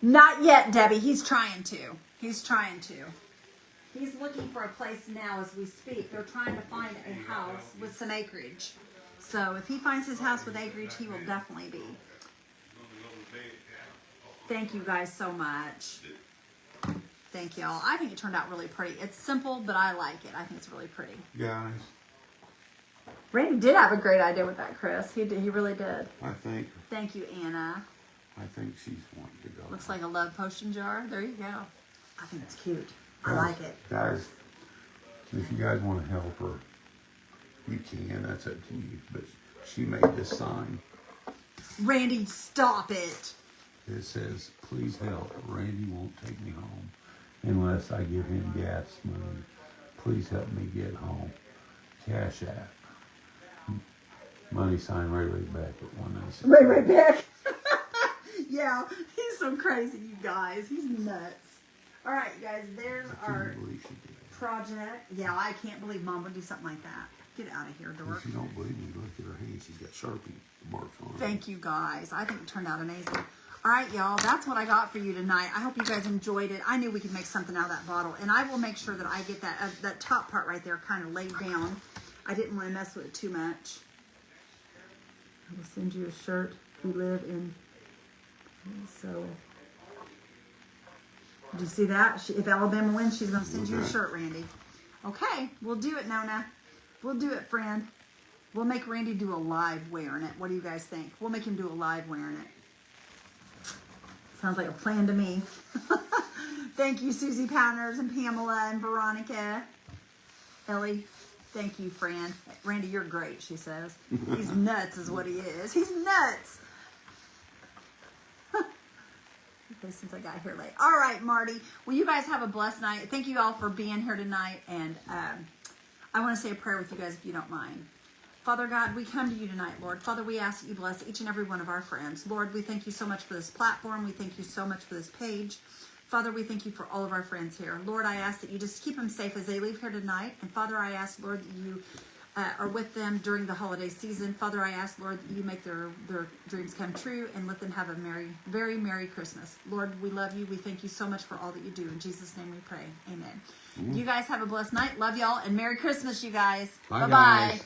Not yet, Debbie. He's trying to. He's trying to. He's looking for a place now as we speak. They're trying to find a house with some acreage. So if he finds his house with acreage, he will definitely be. Thank you guys so much. Thank y'all. I think it turned out really pretty. It's simple, but I like it. I think it's really pretty. Guys, Randy did have a great idea with that, Chris. He did. He really did. I think Thank you, Anna. she's wanting to go. Looks like a love potion jar. There you go. I think it's cute. I like it. Guys, if you guys want to help her, you can. That's up to you. But she made this sign. Randy, stop it. It says, "Please help. Randy won't take me home unless I give him gas money. Please help me get home. Cash App. Money sign Ray Beck at 196." Ray Beck. Yeah, he's so crazy, you guys. He's nuts. All right, you guys, there's our Can't believe she did project. Yeah, I can't believe Mom would do something like that. Get out of here, that. dork. If you don't believe me, look at her hand. She's got Sharpie marks on her. Thank you, guys. I think it turned out amazing. All right, y'all, that's what I got for you tonight. I hope you guys enjoyed it. I knew we could make something out of that bottle, and I will make sure that I get that top part right there kind of laid down. I didn't want to mess with it too much. I will send you a shirt. We live in, so, did you see that? If Alabama wins, she's going to send you a shirt, Randy. Okay, we'll do it, Nona. We'll do it, friend. We'll make Randy do a live wearing it. What do you guys think? We'll make him do a live wearing it. Sounds like a plan to me. Thank you, Susie Pounders and Pamela and Veronica. Ellie, thank you, friend. Randy, you're great, she says. He's nuts is what he is. He's nuts. Okay, since I got here late. All right, Marty. Well, you guys have a blessed night. Thank you all for being here tonight. And I want to say a prayer with you guys if you don't mind. Father God, we come to you tonight, Lord. Father, we ask that you bless each and every one of our friends. Lord, we thank you so much for this platform. We thank you so much for this page. Father, we thank you for all of our friends here. Lord, I ask that you just keep them safe as they leave here tonight. And Father, I ask, Lord, that you are with them during the holiday season. Father, I ask, Lord, that you make their dreams come true and let them have a very Merry Christmas. Lord, we love you. We thank you so much for all that you do. In Jesus' name we pray. Amen. You guys have a blessed night. Love y'all and Merry Christmas, you guys. Bye, Bye-bye. guys.